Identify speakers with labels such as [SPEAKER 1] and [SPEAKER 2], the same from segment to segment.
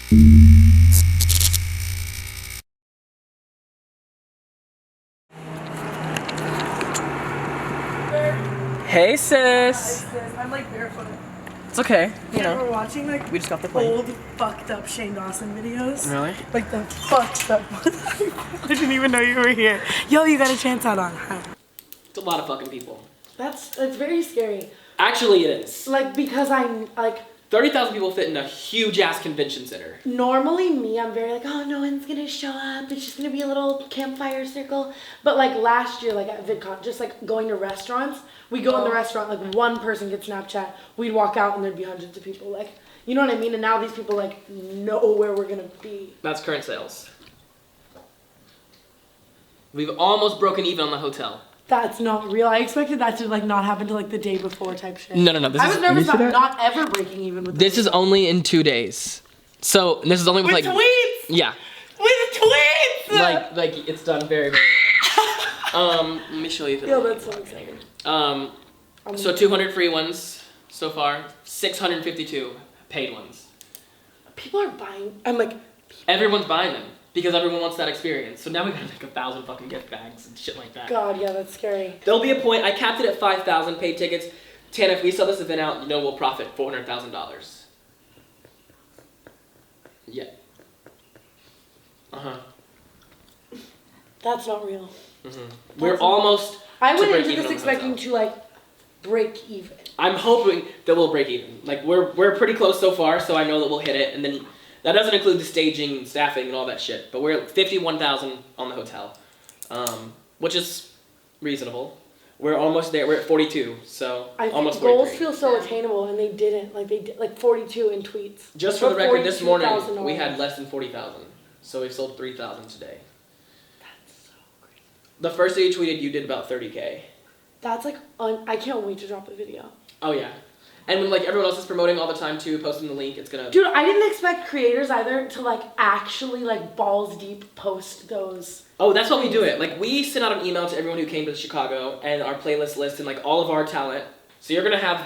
[SPEAKER 1] Hey sis.
[SPEAKER 2] I'm like barefoot.
[SPEAKER 1] It's okay. You know.
[SPEAKER 2] We're watching like
[SPEAKER 1] We just got the plane.
[SPEAKER 2] old fucked up Shane Dawson videos.
[SPEAKER 1] Really?
[SPEAKER 2] Like the fucked up. I didn't even know you were here. Yo, you got a chance out on.
[SPEAKER 3] It's a lot of fucking people.
[SPEAKER 2] That's very scary.
[SPEAKER 3] Actually, it is.
[SPEAKER 2] Like because I'm like
[SPEAKER 3] 30,000 people fit in a huge ass convention center.
[SPEAKER 2] normally me, I'm very like, oh, no one's gonna show up. It's just gonna be a little campfire circle. But like last year, like at VidCon, just like going to restaurants, we go in the restaurant, like one person gets Snapchat, we'd walk out and there'd be hundreds of people. Like, you know what I mean? And now these people like know where we're gonna be.
[SPEAKER 3] That's current sales. We've almost broken even on the hotel.
[SPEAKER 2] That's not real. I expected that to like not happen till like the day before type shit.
[SPEAKER 3] No.
[SPEAKER 2] I was nervous about not ever breaking even with
[SPEAKER 3] This is only in 2 days. So this is only with like
[SPEAKER 2] tweets.
[SPEAKER 3] Yeah.
[SPEAKER 2] With tweets.
[SPEAKER 3] Like it's done very very well. Let me show you.
[SPEAKER 2] Yo, that's so exciting.
[SPEAKER 3] So 200 free ones so far. 652 paid ones.
[SPEAKER 2] People are buying. I'm like.
[SPEAKER 3] Everyone's buying them because everyone wants that experience. So now we gotta make 1,000 fucking gift bags and shit like that.
[SPEAKER 2] God, yeah, that's scary.
[SPEAKER 3] There'll be a point. I capped it at 5,000 paid tickets. Tana, if we sell this event out, you know we'll profit $400,000. Yeah.
[SPEAKER 2] That's not real.
[SPEAKER 3] We're almost.
[SPEAKER 2] I
[SPEAKER 3] to
[SPEAKER 2] went
[SPEAKER 3] break
[SPEAKER 2] into
[SPEAKER 3] even
[SPEAKER 2] this
[SPEAKER 3] on the
[SPEAKER 2] expecting
[SPEAKER 3] hotel.
[SPEAKER 2] to like break even.
[SPEAKER 3] I'm hoping that we'll break even. Like we're pretty close so far, so I know that we'll hit it. And then that doesn't include the staging, staffing, and all that shit. But we're at 51,000 on the hotel, which is reasonable. We're almost there. We're at 42, so
[SPEAKER 2] I think
[SPEAKER 3] almost
[SPEAKER 2] goals
[SPEAKER 3] 43.
[SPEAKER 2] feel so attainable, and they didn't. Like they did, like 42 in tweets.
[SPEAKER 3] Just for the record, this morning
[SPEAKER 2] $42,000.
[SPEAKER 3] we had less than 40,000, so we sold 3,000 today.
[SPEAKER 2] That's so crazy.
[SPEAKER 3] The first day you tweeted, you did about 30K.
[SPEAKER 2] That's like I can't wait to drop the video.
[SPEAKER 3] Oh yeah, and when like everyone else is promoting all the time too, posting the link, it's gonna.
[SPEAKER 2] Dude, I didn't expect creators either to like actually like balls deep post those.
[SPEAKER 3] Oh, that's what we do it. Like we sent out an email to everyone who came to Chicago and our playlist list and like all of our talent. So you're gonna have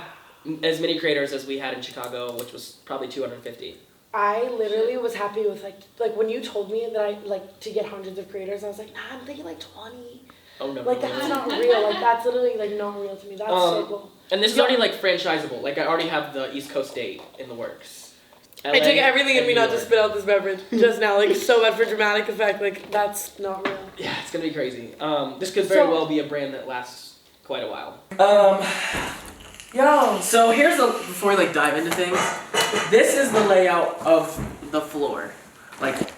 [SPEAKER 3] as many creators as we had in Chicago, which was probably 250.
[SPEAKER 2] I literally was happy with like when you told me that I like to get hundreds of creators, I was like, nah, I'm thinking like 20.
[SPEAKER 3] Oh no.
[SPEAKER 2] Like that's not real. Like that's literally like not real to me. That's so cool.
[SPEAKER 3] And this is already like franchisable. Like I already have the East Coast date in the works. LA
[SPEAKER 2] I took everything in
[SPEAKER 3] and
[SPEAKER 2] me
[SPEAKER 3] New
[SPEAKER 2] not to
[SPEAKER 3] York.
[SPEAKER 2] spit out this beverage just now. Like so bad for dramatic effect. Like that's not real.
[SPEAKER 3] Yeah, it's gonna be crazy. This could very well be a brand that lasts quite a while.
[SPEAKER 2] Yo.
[SPEAKER 3] So here's before we like dive into things. This is the layout of the floor. Like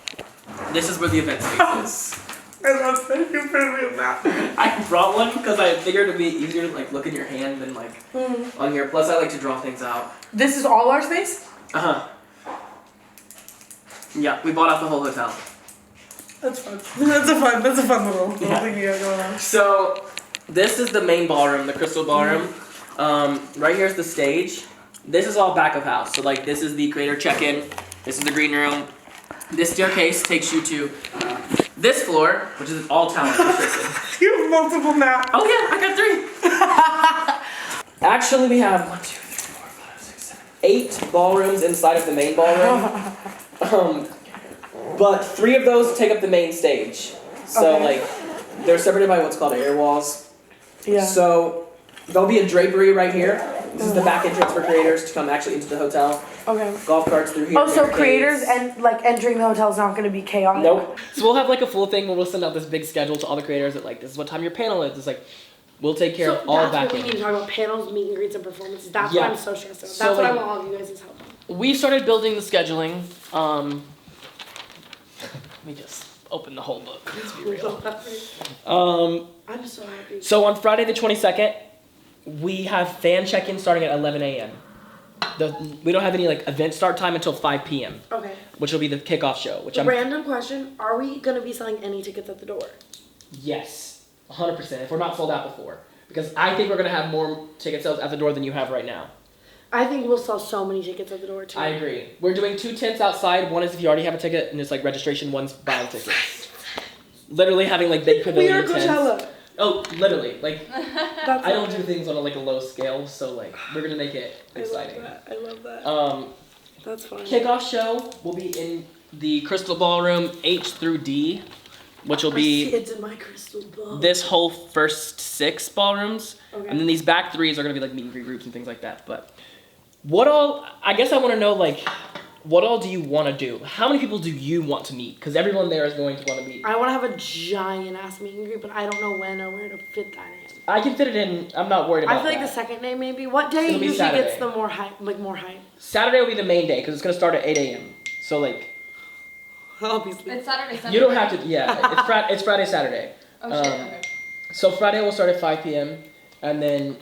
[SPEAKER 3] this is where the event space is.
[SPEAKER 2] I love that you put me in that.
[SPEAKER 3] I brought one because I figured it'd be easier to like look in your hand than like on here. Plus I like to draw things out.
[SPEAKER 2] This is all our space?
[SPEAKER 3] Yeah, we bought out the whole hotel.
[SPEAKER 2] That's fun. That's a fun little thing you got going on.
[SPEAKER 3] So this is the main ballroom, the crystal ballroom. Right here's the stage. This is all back of house. So like this is the creator check-in. This is the green room. This staircase takes you to this floor, which is all talent restricted.
[SPEAKER 2] You have multiple maps.
[SPEAKER 3] Oh yeah, I got 3. Actually, we have 1, 2, 3, 4, 5, 6, 7, 8 ballrooms inside of the main ballroom. But 3 of those take up the main stage. So like, they're separated by what's called air walls.
[SPEAKER 2] Yeah.
[SPEAKER 3] So there'll be a drapery right here. This is the back entrance for creators to come actually into the hotel.
[SPEAKER 2] Okay.
[SPEAKER 3] Golf carts through here.
[SPEAKER 2] Oh, so
[SPEAKER 3] barricades.
[SPEAKER 2] creators and like entering the hotel is not going to be chaotic.
[SPEAKER 3] Nope. So we'll have like a full thing where we'll send out this big schedule to all the creators that like this is what time your panel is. It's like we'll take care of all
[SPEAKER 2] that's
[SPEAKER 3] back
[SPEAKER 2] what we
[SPEAKER 3] end.
[SPEAKER 2] need to talk about: panels, meet and greets, and performances. That's
[SPEAKER 3] Yeah.
[SPEAKER 2] what I'm so stressed about.
[SPEAKER 3] So,
[SPEAKER 2] That's what I
[SPEAKER 3] like,
[SPEAKER 2] want all of you guys' help on.
[SPEAKER 3] We started building the scheduling. Let me just open the whole book. Let's be real.
[SPEAKER 2] I'm so happy.
[SPEAKER 3] So on Friday the 22nd, we have fan check-in starting at 11 a.m. We don't have any like event start time until 5 p.m.
[SPEAKER 2] Okay.
[SPEAKER 3] Which will be the kickoff show. Which I'm
[SPEAKER 2] Random question: are we going to be selling any tickets at the door?
[SPEAKER 3] Yes, 100%. If we're not sold out before, because I think we're gonna have more ticket sales at the door than you have right now.
[SPEAKER 2] I think we'll sell so many tickets at the door too.
[SPEAKER 3] I agree. We're doing 2 tents outside. One is if you already have a ticket, and it's like registration. One's buying tickets. Literally having like big
[SPEAKER 2] We
[SPEAKER 3] pavilion
[SPEAKER 2] are
[SPEAKER 3] tents.
[SPEAKER 2] Coachella.
[SPEAKER 3] Oh, literally. Like
[SPEAKER 2] That's
[SPEAKER 3] I don't do things on a low scale, so like we're gonna make it exciting.
[SPEAKER 2] I love that. That's fine.
[SPEAKER 3] Kickoff show will be in the Crystal Ballroom H through D, which will be
[SPEAKER 2] It's in my crystal ball.
[SPEAKER 3] this whole first 6 ballrooms.
[SPEAKER 2] Okay.
[SPEAKER 3] And then these back 3s are going to be like meet and greet groups and things like that. But what all, I guess I want to know, like, what all do you want to do? How many people do you want to meet? Because everyone there is going to want to meet.
[SPEAKER 2] I want to have a giant ass meet and greet, but I don't know when or where to fit that in.
[SPEAKER 3] I can fit it in. I'm not worried about
[SPEAKER 2] I feel like
[SPEAKER 3] that.
[SPEAKER 2] the second day maybe. What day
[SPEAKER 3] It'll be
[SPEAKER 2] usually
[SPEAKER 3] Saturday.
[SPEAKER 2] gets the more hype? Like more hype.
[SPEAKER 3] Saturday will be the main day because it's going to start at 8 a.m. So, like,
[SPEAKER 2] Obviously.
[SPEAKER 4] It's Saturday, Sunday.
[SPEAKER 3] you don't have to, yeah. It's Friday, Saturday.
[SPEAKER 4] Oh shit, okay.
[SPEAKER 3] So Friday will start at 5 p.m. and then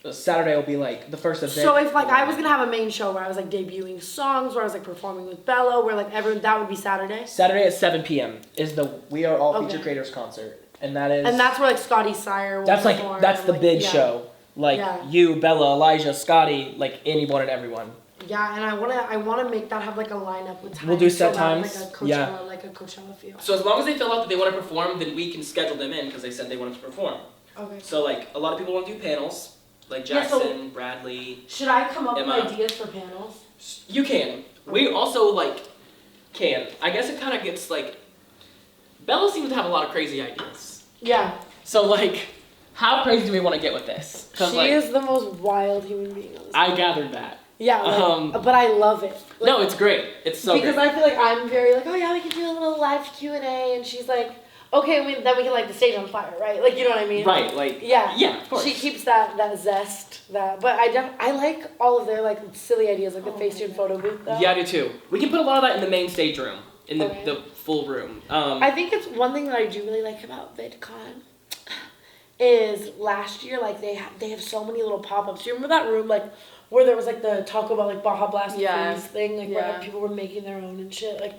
[SPEAKER 3] Saturday will be like the first event.
[SPEAKER 2] So if like I was gonna have a main show where I was like debuting songs, where I was like performing with Bella, where like everyone, that would be Saturday.
[SPEAKER 3] Saturday at 7 p.m. is the We Are All
[SPEAKER 2] Okay.
[SPEAKER 3] Feature Creators concert, and that is.
[SPEAKER 2] And that's where like Scotty Sire will
[SPEAKER 3] that's
[SPEAKER 2] perform,
[SPEAKER 3] like that's
[SPEAKER 2] and,
[SPEAKER 3] the
[SPEAKER 2] like,
[SPEAKER 3] big
[SPEAKER 2] yeah.
[SPEAKER 3] show. Like
[SPEAKER 2] Yeah.
[SPEAKER 3] you, Bella, Elijah, Scotty, like anyone and everyone.
[SPEAKER 2] Yeah, and I wanna make that have like a lineup with times.
[SPEAKER 3] We'll do set
[SPEAKER 2] so that,
[SPEAKER 3] times,
[SPEAKER 2] Like a Coachella,
[SPEAKER 3] yeah.
[SPEAKER 2] like a Coachella feel.
[SPEAKER 3] So as long as they fill out that they want to perform, then we can schedule them in because they said they wanted to perform.
[SPEAKER 2] Okay.
[SPEAKER 3] So like a lot of people want to do panels, like
[SPEAKER 2] Yeah, so-
[SPEAKER 3] Jackson, Bradley.
[SPEAKER 2] Should I come up
[SPEAKER 3] Emma.
[SPEAKER 2] with ideas for panels?
[SPEAKER 3] You can. We also like can. I guess it kind of gets like. Bella seems to have a lot of crazy ideas.
[SPEAKER 2] Yeah.
[SPEAKER 3] So like, how crazy do we want to get with this?
[SPEAKER 2] She
[SPEAKER 3] Like,
[SPEAKER 2] is the most wild human being on this
[SPEAKER 3] I
[SPEAKER 2] planet.
[SPEAKER 3] gathered that.
[SPEAKER 2] Yeah, like, but I love it. Like,
[SPEAKER 3] No, it's great. It's so
[SPEAKER 2] because
[SPEAKER 3] great.
[SPEAKER 2] I feel like I'm very like, oh yeah, we can do a little live Q&A, and she's like, okay, then we can light the stage on fire, right? Like, you know what I mean?
[SPEAKER 3] Right, like.
[SPEAKER 2] Yeah.
[SPEAKER 3] Yeah, of course.
[SPEAKER 2] She keeps that zest, but I like all of their like silly ideas, like the Facetune photo booth. Though.
[SPEAKER 3] Yeah, I do too. We can put a lot of that in the main stage room, in the,
[SPEAKER 2] Okay.
[SPEAKER 3] the full room.
[SPEAKER 2] I think it's one thing that I do really like about VidCon is last year, like they have so many little pop-ups. Do you remember that room like where there was like the Taco Bell like Baja Blast
[SPEAKER 1] Yeah.
[SPEAKER 2] freeze thing, like where
[SPEAKER 1] Yeah.
[SPEAKER 2] like, people were making their own and shit, like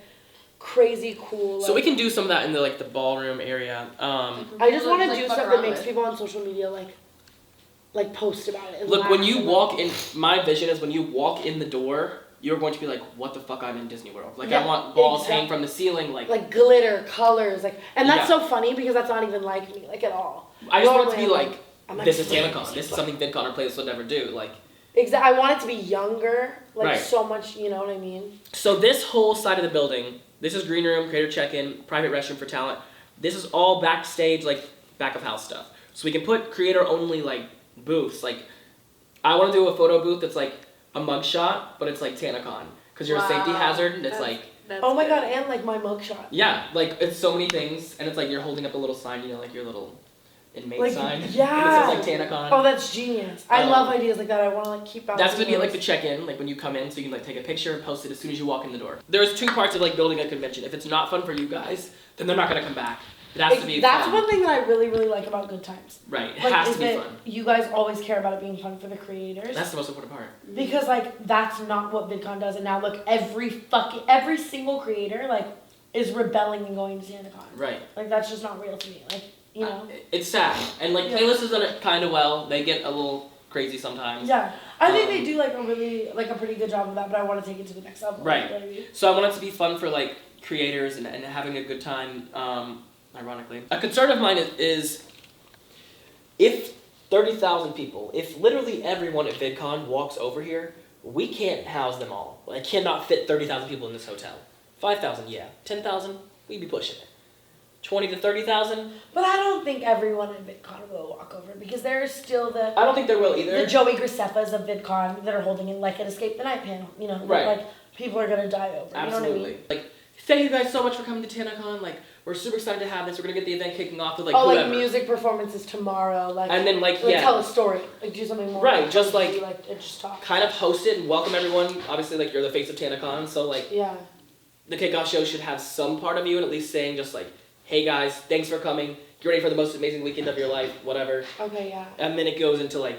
[SPEAKER 2] crazy cool. Like,
[SPEAKER 3] So we can do some of that in the like the ballroom area.
[SPEAKER 2] I just want to
[SPEAKER 4] Like,
[SPEAKER 2] do
[SPEAKER 4] fuck
[SPEAKER 2] stuff that
[SPEAKER 4] around
[SPEAKER 2] makes
[SPEAKER 4] with.
[SPEAKER 2] people on social media like post about it. And
[SPEAKER 3] Look, when
[SPEAKER 2] laugh
[SPEAKER 3] you
[SPEAKER 2] and,
[SPEAKER 3] walk in, my vision is when you walk in the door, you're going to be like, what the fuck, I'm in Disney World. Like, I
[SPEAKER 2] Yeah,
[SPEAKER 3] want balls
[SPEAKER 2] exactly.
[SPEAKER 3] hanging from the ceiling. Like
[SPEAKER 2] glitter, colors, like, and that's
[SPEAKER 3] Yeah.
[SPEAKER 2] so funny because that's not even like me, like at all.
[SPEAKER 3] I just want it to be
[SPEAKER 2] Normally,
[SPEAKER 3] like,
[SPEAKER 2] I'm like,
[SPEAKER 3] this is
[SPEAKER 2] "Damn,
[SPEAKER 3] TanaCon. This is something VidCon or Playlist would never do. Like,
[SPEAKER 2] I want it to be younger, like
[SPEAKER 3] Right.
[SPEAKER 2] so much, you know what I mean?
[SPEAKER 3] so this whole side of the building, this is green room, creator check-in, private restroom for talent. This is all backstage, like, back of house stuff. So we can put creator-only, like, booths. Like, I want to do a photo booth that's like a mugshot, but it's like TanaCon. Because you're a safety
[SPEAKER 4] Wow.
[SPEAKER 3] hazard, and it's
[SPEAKER 4] That's-
[SPEAKER 3] like,
[SPEAKER 2] Oh my
[SPEAKER 4] good.
[SPEAKER 2] god, and like my mugshot.
[SPEAKER 3] yeah, like, it's so many things, and it's like you're holding up a little sign, you know, like your little inmate
[SPEAKER 2] Like,
[SPEAKER 3] sign.
[SPEAKER 2] yeah.
[SPEAKER 3] And it says, like, TanaCon.
[SPEAKER 2] Oh, that's genius. I
[SPEAKER 3] Um,
[SPEAKER 2] love ideas like that. I want to like keep out.
[SPEAKER 3] That's gonna be like the check-in, like when you come in, so you can like take a picture and post it as soon as you walk in the door. There's 2 parts of like building a convention. If it's not fun for you guys, then they're not gonna come back. It has to be
[SPEAKER 2] That's
[SPEAKER 3] fun.
[SPEAKER 2] one thing that I really, really like about Good Times.
[SPEAKER 3] Right, it
[SPEAKER 2] Like,
[SPEAKER 3] has
[SPEAKER 2] is
[SPEAKER 3] to be
[SPEAKER 2] that
[SPEAKER 3] fun.
[SPEAKER 2] you guys always care about it being fun for the creators.
[SPEAKER 3] That's the most important part.
[SPEAKER 2] Because like that's not what VidCon does, and now look, every single creator like is rebelling and going to TanaCon.
[SPEAKER 3] Right.
[SPEAKER 2] Like that's just not real to me. Like you know.
[SPEAKER 3] It's sad. And like
[SPEAKER 2] Yeah.
[SPEAKER 3] Playlist has done it kind of well. They get a little crazy sometimes.
[SPEAKER 2] Yeah, I think
[SPEAKER 3] Um,
[SPEAKER 2] they do like a pretty good job of that, but I want to take it to the next level.
[SPEAKER 3] Right.
[SPEAKER 2] You know what I mean?
[SPEAKER 3] So I want it to be fun for like creators and having a good time, ironically. A concern of mine is if 30,000 people, if literally everyone at VidCon walks over here, we can't house them all. I cannot fit 30,000 people in this hotel. 5,000, yeah. 10,000, we'd be pushing it. 20 to 30,000,
[SPEAKER 2] But I don't think everyone at VidCon will walk over because there's still the
[SPEAKER 3] I don't think there will either.
[SPEAKER 2] the Joey Graceffas of VidCon that are holding in like an Escape the Night panel. You know, that,
[SPEAKER 3] Right.
[SPEAKER 2] like people are gonna die over.
[SPEAKER 3] Absolutely.
[SPEAKER 2] You know what I mean?
[SPEAKER 3] Like, thank you guys so much for coming to TanaCon. Like, we're super excited to have this. We're gonna get the event kicking off with like
[SPEAKER 2] oh,
[SPEAKER 3] whoever.
[SPEAKER 2] like music performances tomorrow, like
[SPEAKER 3] And then like,
[SPEAKER 2] like
[SPEAKER 3] yeah,
[SPEAKER 2] tell a story, like do something more.
[SPEAKER 3] Right, just
[SPEAKER 2] funky,
[SPEAKER 3] like-
[SPEAKER 2] just talk.
[SPEAKER 3] kind of host it and welcome everyone. Obviously, like you're the face of TanaCon, so like
[SPEAKER 2] Yeah.
[SPEAKER 3] the kickoff show should have some part of you, and at least saying just like, hey guys, thanks for coming. Get ready for the most amazing weekend of your life, whatever.
[SPEAKER 2] Okay. Yeah.
[SPEAKER 3] And then it goes into like,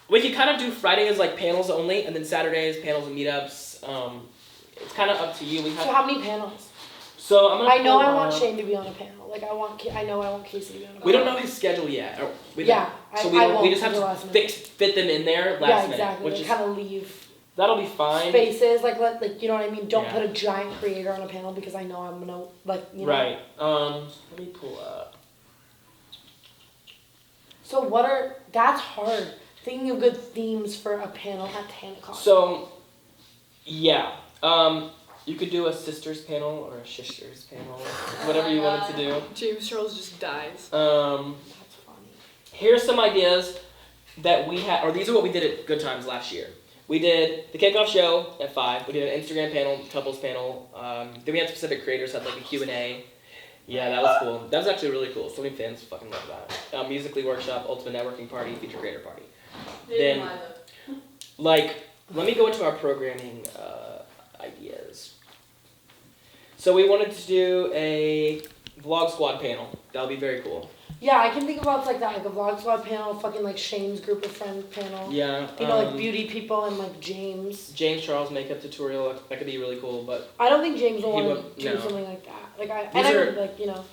[SPEAKER 3] we could kind of do Friday as like panels only, and then Saturday is panels and meetups. It's kind of up to you. We
[SPEAKER 2] So
[SPEAKER 3] have.
[SPEAKER 2] how many panels?
[SPEAKER 3] So I'm gonna.
[SPEAKER 2] I know
[SPEAKER 3] pull,
[SPEAKER 2] I want Shane to be on a panel. Like I want Casey to be on a panel.
[SPEAKER 3] We don't know his schedule yet. Or we don't-
[SPEAKER 2] Yeah,
[SPEAKER 3] So
[SPEAKER 2] I
[SPEAKER 3] we
[SPEAKER 2] won't
[SPEAKER 3] just have
[SPEAKER 2] until
[SPEAKER 3] to
[SPEAKER 2] last minute.
[SPEAKER 3] fit them in there last
[SPEAKER 2] Yeah,
[SPEAKER 3] minute,
[SPEAKER 2] exactly.
[SPEAKER 3] which
[SPEAKER 2] Like,
[SPEAKER 3] is
[SPEAKER 2] kind of leave
[SPEAKER 3] that'll be fine.
[SPEAKER 2] spaces, like like you know what I mean. Don't
[SPEAKER 3] Yeah.
[SPEAKER 2] put a giant creator on a panel because I know I'm gonna like you know.
[SPEAKER 3] Right. Let me pull up.
[SPEAKER 2] So that's hard. Thinking of good themes for a panel at TanaCon.
[SPEAKER 3] So, Yeah. You could do a sisters panel or a shisters panel, whatever you wanted to do.
[SPEAKER 1] James Charles just dies.
[SPEAKER 2] That's funny.
[SPEAKER 3] Here's some ideas that we had, or these are what we did at Good Times last year. We did the kickoff show at 5. We did an Instagram panel, couples panel. Then we had specific creators had like a Q&A. Yeah, that was cool. That was actually really cool. So many fans fucking loved that. Musically workshop, ultimate networking party, feature creator party. Then, like, let me go into our programming ideas. So we wanted to do a vlog squad panel. That'll be very cool.
[SPEAKER 2] Yeah, I can think about like that, like a vlog squad panel, fucking like Shane's group of friends panel.
[SPEAKER 3] Yeah.
[SPEAKER 2] You know, like beauty people and like James.
[SPEAKER 3] James Charles makeup tutorial. That could be really cool, but
[SPEAKER 2] I don't think James will
[SPEAKER 3] He
[SPEAKER 2] want
[SPEAKER 3] would-
[SPEAKER 2] to do
[SPEAKER 3] no.
[SPEAKER 2] something like that. Like
[SPEAKER 3] These
[SPEAKER 2] I
[SPEAKER 3] are-
[SPEAKER 2] would like, you know.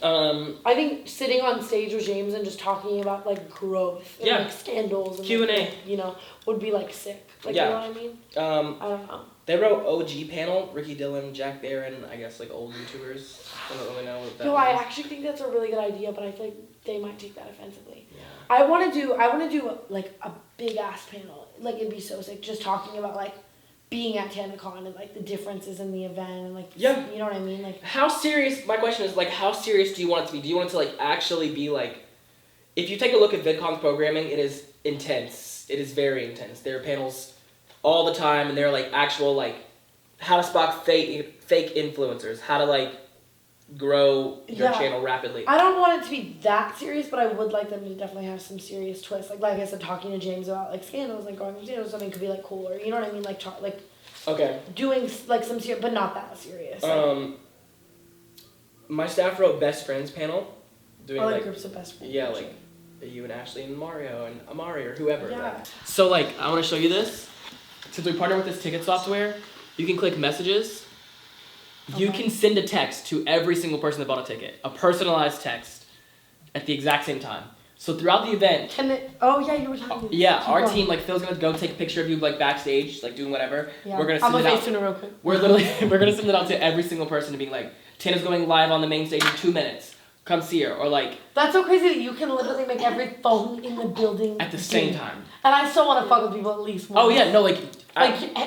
[SPEAKER 3] I
[SPEAKER 2] I think sitting on stage with James and just talking about like growth and
[SPEAKER 3] Yeah.
[SPEAKER 2] like scandals and
[SPEAKER 3] Q&A.
[SPEAKER 2] like, you know, would be like sick. Like
[SPEAKER 3] Yeah.
[SPEAKER 2] you know what I mean? I don't know.
[SPEAKER 3] They wrote OG panel. Ricky Dillon, Jack Barron. I guess like old YouTubers. I don't really know what that
[SPEAKER 2] No, I
[SPEAKER 3] means.
[SPEAKER 2] actually think that's a really good idea, but I feel like they might take that offensively.
[SPEAKER 3] Yeah.
[SPEAKER 2] I want to do like a big ass panel. Like it'd be so sick, just talking about like being at TanaCon and like the differences in the event and like
[SPEAKER 3] Yeah.
[SPEAKER 2] you know what I mean? Like
[SPEAKER 3] How serious? My question is like, how serious do you want it to be? Do you want it to like actually be like? If you take a look at VidCon's programming, it is intense. It is very intense. There are panels all the time, and they're like actual like how to spot fake influencers, how to like grow your
[SPEAKER 2] Yeah.
[SPEAKER 3] channel rapidly.
[SPEAKER 2] I don't want it to be that serious, but I would like them to definitely have some serious twists. Like I said, talking to James about like scandals, like going to something could be like cool, or you know what I mean? Like like
[SPEAKER 3] Okay.
[SPEAKER 2] doing like some serious, but not that serious. Like,
[SPEAKER 3] My staff wrote best friends panel, doing
[SPEAKER 2] or like
[SPEAKER 3] like
[SPEAKER 2] groups of best friends.
[SPEAKER 3] yeah, like you and Ashley and Mario and Amari or whoever.
[SPEAKER 2] Yeah.
[SPEAKER 3] Like. So like I want to show you this. Since we partner with this ticket software, you can click messages. You
[SPEAKER 2] Okay.
[SPEAKER 3] can send a text to every single person that bought a ticket, a personalized text, at the exact same time. So throughout the event,
[SPEAKER 2] Can it? Oh yeah, you were talking.
[SPEAKER 3] yeah,
[SPEAKER 2] Keep
[SPEAKER 3] our
[SPEAKER 2] going.
[SPEAKER 3] team, like Phil's gonna go take a picture of you like backstage, like doing whatever.
[SPEAKER 2] Yeah.
[SPEAKER 3] We're gonna
[SPEAKER 2] I'm
[SPEAKER 3] send
[SPEAKER 2] gonna
[SPEAKER 3] it out.
[SPEAKER 2] face it real quick.
[SPEAKER 3] We're literally we're gonna send it out to every single person to be like, Tana's going live on the main stage in 2 minutes. Come see her, or like
[SPEAKER 2] That's so crazy that you can literally make every phone in the building
[SPEAKER 3] at the same
[SPEAKER 2] ding.
[SPEAKER 3] time.
[SPEAKER 2] And I still want to fuck with people at least once.
[SPEAKER 3] Oh yeah, no, like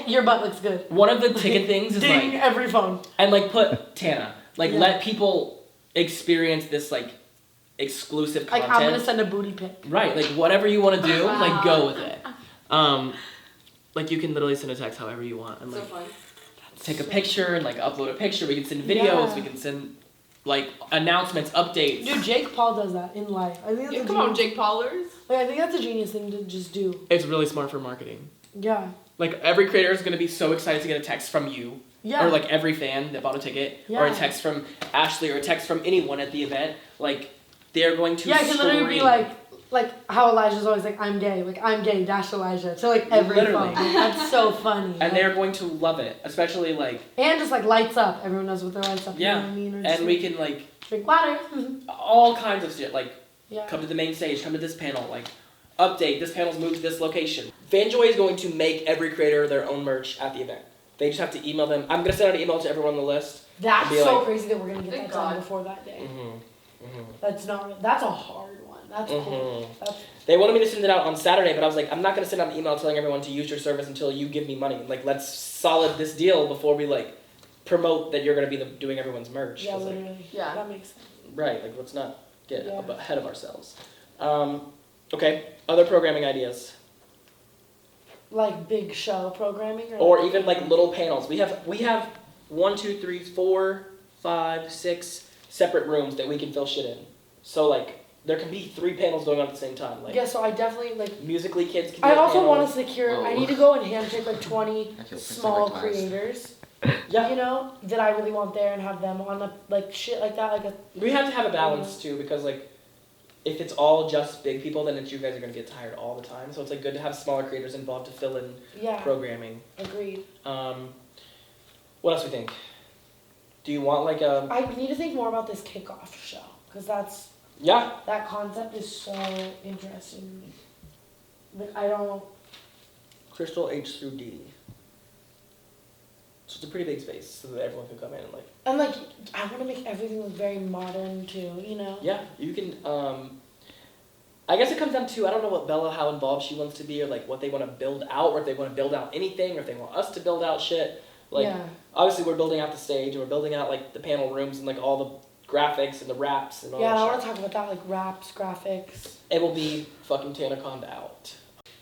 [SPEAKER 2] Your butt looks good.
[SPEAKER 3] one of the ticket things is
[SPEAKER 2] Ding
[SPEAKER 3] like
[SPEAKER 2] every phone.
[SPEAKER 3] and like put Tana, like
[SPEAKER 2] Yeah.
[SPEAKER 3] let people experience this like exclusive
[SPEAKER 2] Like
[SPEAKER 3] content.
[SPEAKER 2] I'm gonna send a booty pic.
[SPEAKER 3] Right, like whatever you want to do, like go with it. Like you can literally send a text however you want and like
[SPEAKER 1] fun.
[SPEAKER 3] take a picture and like upload a picture. We can send videos.
[SPEAKER 2] Yeah.
[SPEAKER 3] We can send like announcements, updates.
[SPEAKER 2] Dude, Jake Paul does that in life. I think that's a
[SPEAKER 1] Come on,
[SPEAKER 2] genius.
[SPEAKER 1] Jake Paulers.
[SPEAKER 2] Like, I think that's a genius thing to just do.
[SPEAKER 3] It's really smart for marketing.
[SPEAKER 2] Yeah.
[SPEAKER 3] Like every creator is gonna be so excited to get a text from you,
[SPEAKER 2] Yeah.
[SPEAKER 3] or like every fan that bought a ticket, or a
[SPEAKER 2] Yeah.
[SPEAKER 3] text from Ashley, or a text from anyone at the event. Like they're going to.
[SPEAKER 2] Yeah, it can literally be
[SPEAKER 3] scream.
[SPEAKER 2] like how Elijah's always like, I'm gay, dash Elijah. To like every
[SPEAKER 3] Literally.
[SPEAKER 2] phone. Like, that's so funny.
[SPEAKER 3] And
[SPEAKER 2] Like,
[SPEAKER 3] they're going to love it, especially like
[SPEAKER 2] and just like lights up. Everyone knows what their lights up.
[SPEAKER 3] yeah,
[SPEAKER 2] You know what I mean? Or just,
[SPEAKER 3] and we can like
[SPEAKER 2] drink water.
[SPEAKER 3] all kinds of shit like.
[SPEAKER 2] Yeah.
[SPEAKER 3] Come to the main stage, come to this panel, like, update, this panel's moved to this location. Fanjoy is going to make every creator their own merch at the event. They just have to email them. I'm going to send out an email to everyone on the list.
[SPEAKER 2] That's
[SPEAKER 3] Be
[SPEAKER 2] so
[SPEAKER 3] like-
[SPEAKER 2] crazy that we're gonna get
[SPEAKER 1] Thank
[SPEAKER 2] that done
[SPEAKER 1] God.
[SPEAKER 2] before that day.
[SPEAKER 3] Mm-hmm.
[SPEAKER 2] That's a hard one. That's cool. That's
[SPEAKER 3] They wanted me to send it out on Saturday, but I was like, I'm not going to send out an email telling everyone to use your service until you give me money. Like, let's solid this deal before we, like, promote that you're going to be doing everyone's merch.
[SPEAKER 2] yeah,
[SPEAKER 3] 'Cause, like,
[SPEAKER 2] literally.
[SPEAKER 1] Yeah.
[SPEAKER 2] That makes sense.
[SPEAKER 3] right, like, let's not get
[SPEAKER 2] Yeah.
[SPEAKER 3] ahead of ourselves. Okay, other programming ideas.
[SPEAKER 2] Like big show programming
[SPEAKER 3] Or even like little panels. We have 1, 2, 3, 4, 5, 6 separate rooms that we can fill shit in. So like there can be 3 panels going on at the same time. Like
[SPEAKER 2] yeah, so I definitely like
[SPEAKER 3] musically kids can do
[SPEAKER 2] I
[SPEAKER 3] a
[SPEAKER 2] also
[SPEAKER 3] panel.
[SPEAKER 2] want to secure I need to go and handpick like 20
[SPEAKER 4] I feel
[SPEAKER 2] small
[SPEAKER 4] class.
[SPEAKER 2] creators.
[SPEAKER 3] Yeah.
[SPEAKER 2] You know, that I really want there and have them on a like shit like that, like a
[SPEAKER 3] We have to have a balance too because like if it's all just big people then you guys are gonna get tired all the time. So it's like good to have smaller creators involved to fill in
[SPEAKER 2] yeah.
[SPEAKER 3] programming.
[SPEAKER 2] Agreed.
[SPEAKER 3] What else we think? Do you want like a
[SPEAKER 2] I need to think more about this kickoff show because
[SPEAKER 3] yeah?
[SPEAKER 2] that concept is so interesting. Like I don't.
[SPEAKER 3] Crystal H through D. So it's a pretty big space so that everyone can come in and like.
[SPEAKER 2] And like I want to make everything look very modern too. You know.
[SPEAKER 3] Yeah, you can. I guess it comes down to, I don't know what Bella, how involved she wants to be, or like what they want to build out, or if they want to build out anything, or if they want us to build out shit. Like, obviously we're building out the stage, and we're building out like the panel rooms and like all the graphics and the wraps and all that
[SPEAKER 2] I
[SPEAKER 3] shit.
[SPEAKER 2] want to talk about that, like wraps, graphics.
[SPEAKER 3] It will be fucking TanaCon'd out.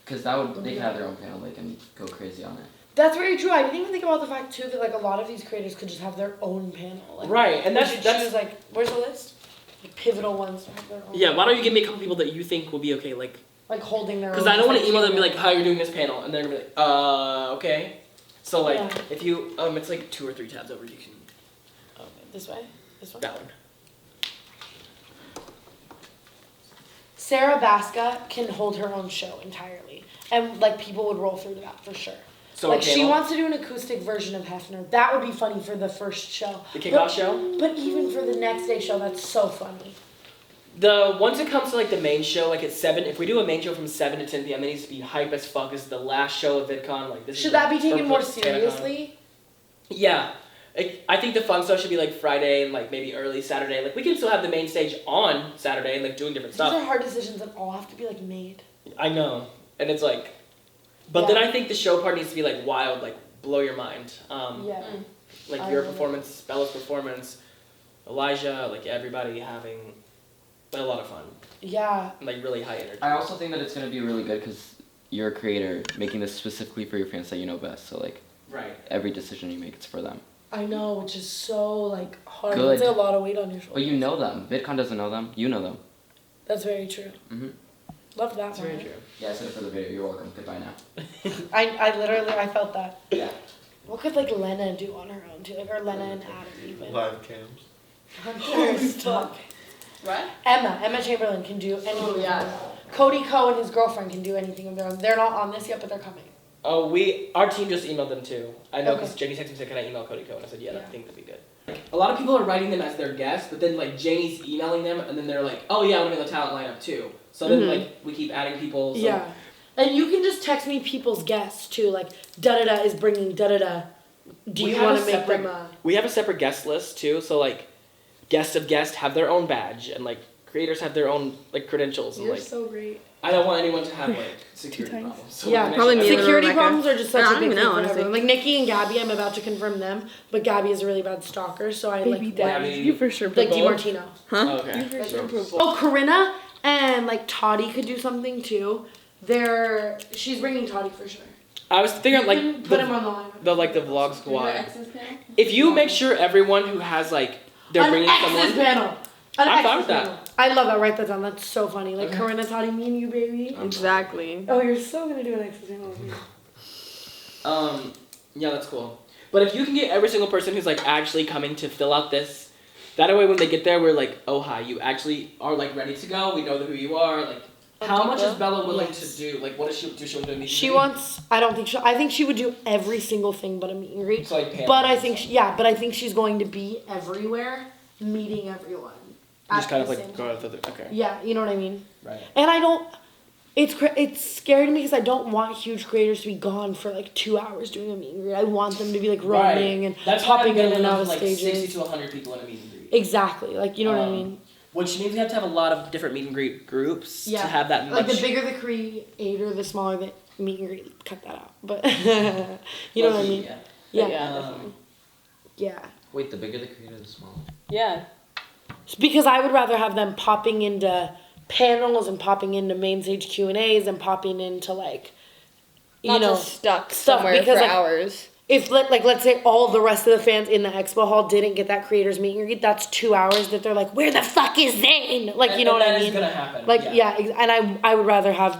[SPEAKER 4] Because they can have their own panel, they can go crazy on it.
[SPEAKER 2] That's very true. I didn't even think about the fact too that like a lot of these creators could just have their own panel. Like,
[SPEAKER 3] right, and that's
[SPEAKER 2] choose, like, where's the list? Like pivotal ones to have their own.
[SPEAKER 3] Yeah, why don't you give me a couple people that you think will be okay, like
[SPEAKER 2] holding their own.
[SPEAKER 3] Because I don't want to email them and be like, how you're doing this panel, and they're gonna be like, okay. So like, if you, it's like 2 or 3 tabs over, you can.
[SPEAKER 2] This way? This one?
[SPEAKER 3] That one.
[SPEAKER 2] Sarah Baska can hold her own show entirely. And like people would roll through to that for sure.
[SPEAKER 3] So
[SPEAKER 2] like she wants to do an acoustic version of Hefner. That would be funny for the first show.
[SPEAKER 3] The kickoff show?
[SPEAKER 2] But even for the next day show, that's so funny.
[SPEAKER 3] Once it comes to like the main show, like at 7, if we do a main show from 7 to 10 p.m., it needs to be hype as fuck. This is the last show of VidCon. Like this.
[SPEAKER 2] Should that be taken more seriously?
[SPEAKER 3] Yeah. I think the fun stuff should be like Friday and like maybe early Saturday. Like we can still have the main stage on Saturday and like doing different stuff.
[SPEAKER 2] These are hard decisions that all have to be like made.
[SPEAKER 3] I know. And it's like, but then I think the show part needs to be like wild, like blow your mind. Like your performance, Bella's performance, Elijah, like everybody having a lot of fun.
[SPEAKER 2] Yeah.
[SPEAKER 3] And like really high energy.
[SPEAKER 4] I also think that it's going to be really good because you're a creator making this specifically for your fans that you know best. So like every decision you make, it's for them.
[SPEAKER 2] I know, which is so like hard.
[SPEAKER 4] Good.
[SPEAKER 2] It's a lot of weight on your shoulders.
[SPEAKER 4] But you know them. VidCon doesn't know them. You know them.
[SPEAKER 2] That's very true. Love that.
[SPEAKER 3] That's very true.
[SPEAKER 4] Yeah, I said it for the video. You're welcome. Goodbye now.
[SPEAKER 2] I literally felt that.
[SPEAKER 3] Yeah.
[SPEAKER 2] What could like Lena do on her own too? Like or Lena and Adam even.
[SPEAKER 5] Live cams.
[SPEAKER 2] Hunter, stop.
[SPEAKER 6] What?
[SPEAKER 2] Emma Chamberlain can do anything.
[SPEAKER 6] Oh, yeah.
[SPEAKER 2] Cody Ko and his girlfriend can do anything of their own. They're not on this yet, but they're coming.
[SPEAKER 3] Oh, our team just emailed them too. I know because Jenny texted me and said, can I email Cody Ko? And I said, yeah, I think that'd be good. Like, a lot of people are writing them as their guests, but then like Janie's emailing them, and then they're like, oh yeah, I want to be in the talent lineup too. So then like we keep adding people. So.
[SPEAKER 2] Yeah. And you can just text me people's guests too, like da-da-da is bringing da-da-da. Do you want to make them
[SPEAKER 3] We have a separate guest list too, so like guest of guest have their own badge, and like creators have their own like credentials. And,
[SPEAKER 6] You're
[SPEAKER 3] like,
[SPEAKER 6] so great.
[SPEAKER 3] I don't want anyone to have like security problems. So
[SPEAKER 2] yeah,
[SPEAKER 6] probably me.
[SPEAKER 2] security
[SPEAKER 6] Rebecca.
[SPEAKER 2] problems are just such
[SPEAKER 6] I
[SPEAKER 2] a
[SPEAKER 6] don't
[SPEAKER 2] big
[SPEAKER 6] even
[SPEAKER 2] thing
[SPEAKER 6] know,
[SPEAKER 2] for
[SPEAKER 6] honestly.
[SPEAKER 2] everyone. Like Nikki and Gabby, I'm about to confirm them, but Gabby is a really bad stalker, so I like
[SPEAKER 3] Gabby.
[SPEAKER 1] You for sure.
[SPEAKER 2] like
[SPEAKER 1] Purple.
[SPEAKER 2] DiMartino.
[SPEAKER 1] Huh?
[SPEAKER 3] Oh, okay.
[SPEAKER 1] You for sure. Purple.
[SPEAKER 2] Oh, Corinna and like Toddy could do something too. She's bringing Toddy for sure.
[SPEAKER 3] I was thinking like
[SPEAKER 2] You can put him on the line.
[SPEAKER 3] the vlog squad.
[SPEAKER 6] Exes panel?
[SPEAKER 3] If you make sure everyone who has like they're bringing someone.
[SPEAKER 2] Panel.
[SPEAKER 3] I'm fine with that.
[SPEAKER 2] Panel. I love that. Write that down. That's so funny. Like Corinna, Toddy, me and you, baby.
[SPEAKER 1] Exactly.
[SPEAKER 2] Oh, you're so gonna do an exes panel with me.
[SPEAKER 3] Yeah, that's cool. But if you can get every single person who's like actually coming to fill out this, that way when they get there, we're like, oh hi, you actually are like ready to go. We know who you are. Like, how much is Bella willing to do? Like, what does she do? She want to do a meet and
[SPEAKER 2] She
[SPEAKER 3] greet?
[SPEAKER 2] wants. I think she would do every single thing but a meet and greet.
[SPEAKER 3] It's like panels
[SPEAKER 2] But I
[SPEAKER 3] and
[SPEAKER 2] think
[SPEAKER 3] stuff.
[SPEAKER 2] but I think she's going to be everywhere, meeting everyone.
[SPEAKER 3] Just
[SPEAKER 2] at
[SPEAKER 3] kind of
[SPEAKER 2] the
[SPEAKER 3] like
[SPEAKER 2] same
[SPEAKER 3] go
[SPEAKER 2] time.
[SPEAKER 3] out the okay.
[SPEAKER 2] Yeah, you know what I mean.
[SPEAKER 3] Right.
[SPEAKER 2] And I don't. It's scary to me because I don't want huge creators to be gone for like 2 hours doing a meet and greet. I want them to be like roaming and
[SPEAKER 3] That's why
[SPEAKER 2] popping
[SPEAKER 3] I'm
[SPEAKER 2] in and out of
[SPEAKER 3] like
[SPEAKER 2] stages.
[SPEAKER 3] 60 to 100 people in a meet and greet.
[SPEAKER 2] Exactly, like you know what I mean.
[SPEAKER 3] Which means we have to have a lot of different meet and greet groups to have that much.
[SPEAKER 2] Like the bigger the creator, the smaller the meet and greet. Cut that out, but you know what I mean.
[SPEAKER 3] Yeah.
[SPEAKER 2] Yeah. Yeah.
[SPEAKER 4] Wait, the bigger the creator, the smaller.
[SPEAKER 1] Yeah.
[SPEAKER 2] It's because I would rather have them popping into panels and popping into main stage Q&As and popping into like, you know,
[SPEAKER 6] just stuck
[SPEAKER 2] stuff
[SPEAKER 6] somewhere
[SPEAKER 2] because,
[SPEAKER 6] for
[SPEAKER 2] like,
[SPEAKER 6] hours.
[SPEAKER 2] if let's say all the rest of the fans in the expo hall didn't get that creators meet and greet, that's 2 hours that they're like, where the fuck is Zane? Like, you know what I mean?
[SPEAKER 3] That is gonna happen.
[SPEAKER 2] Like, and I would rather have,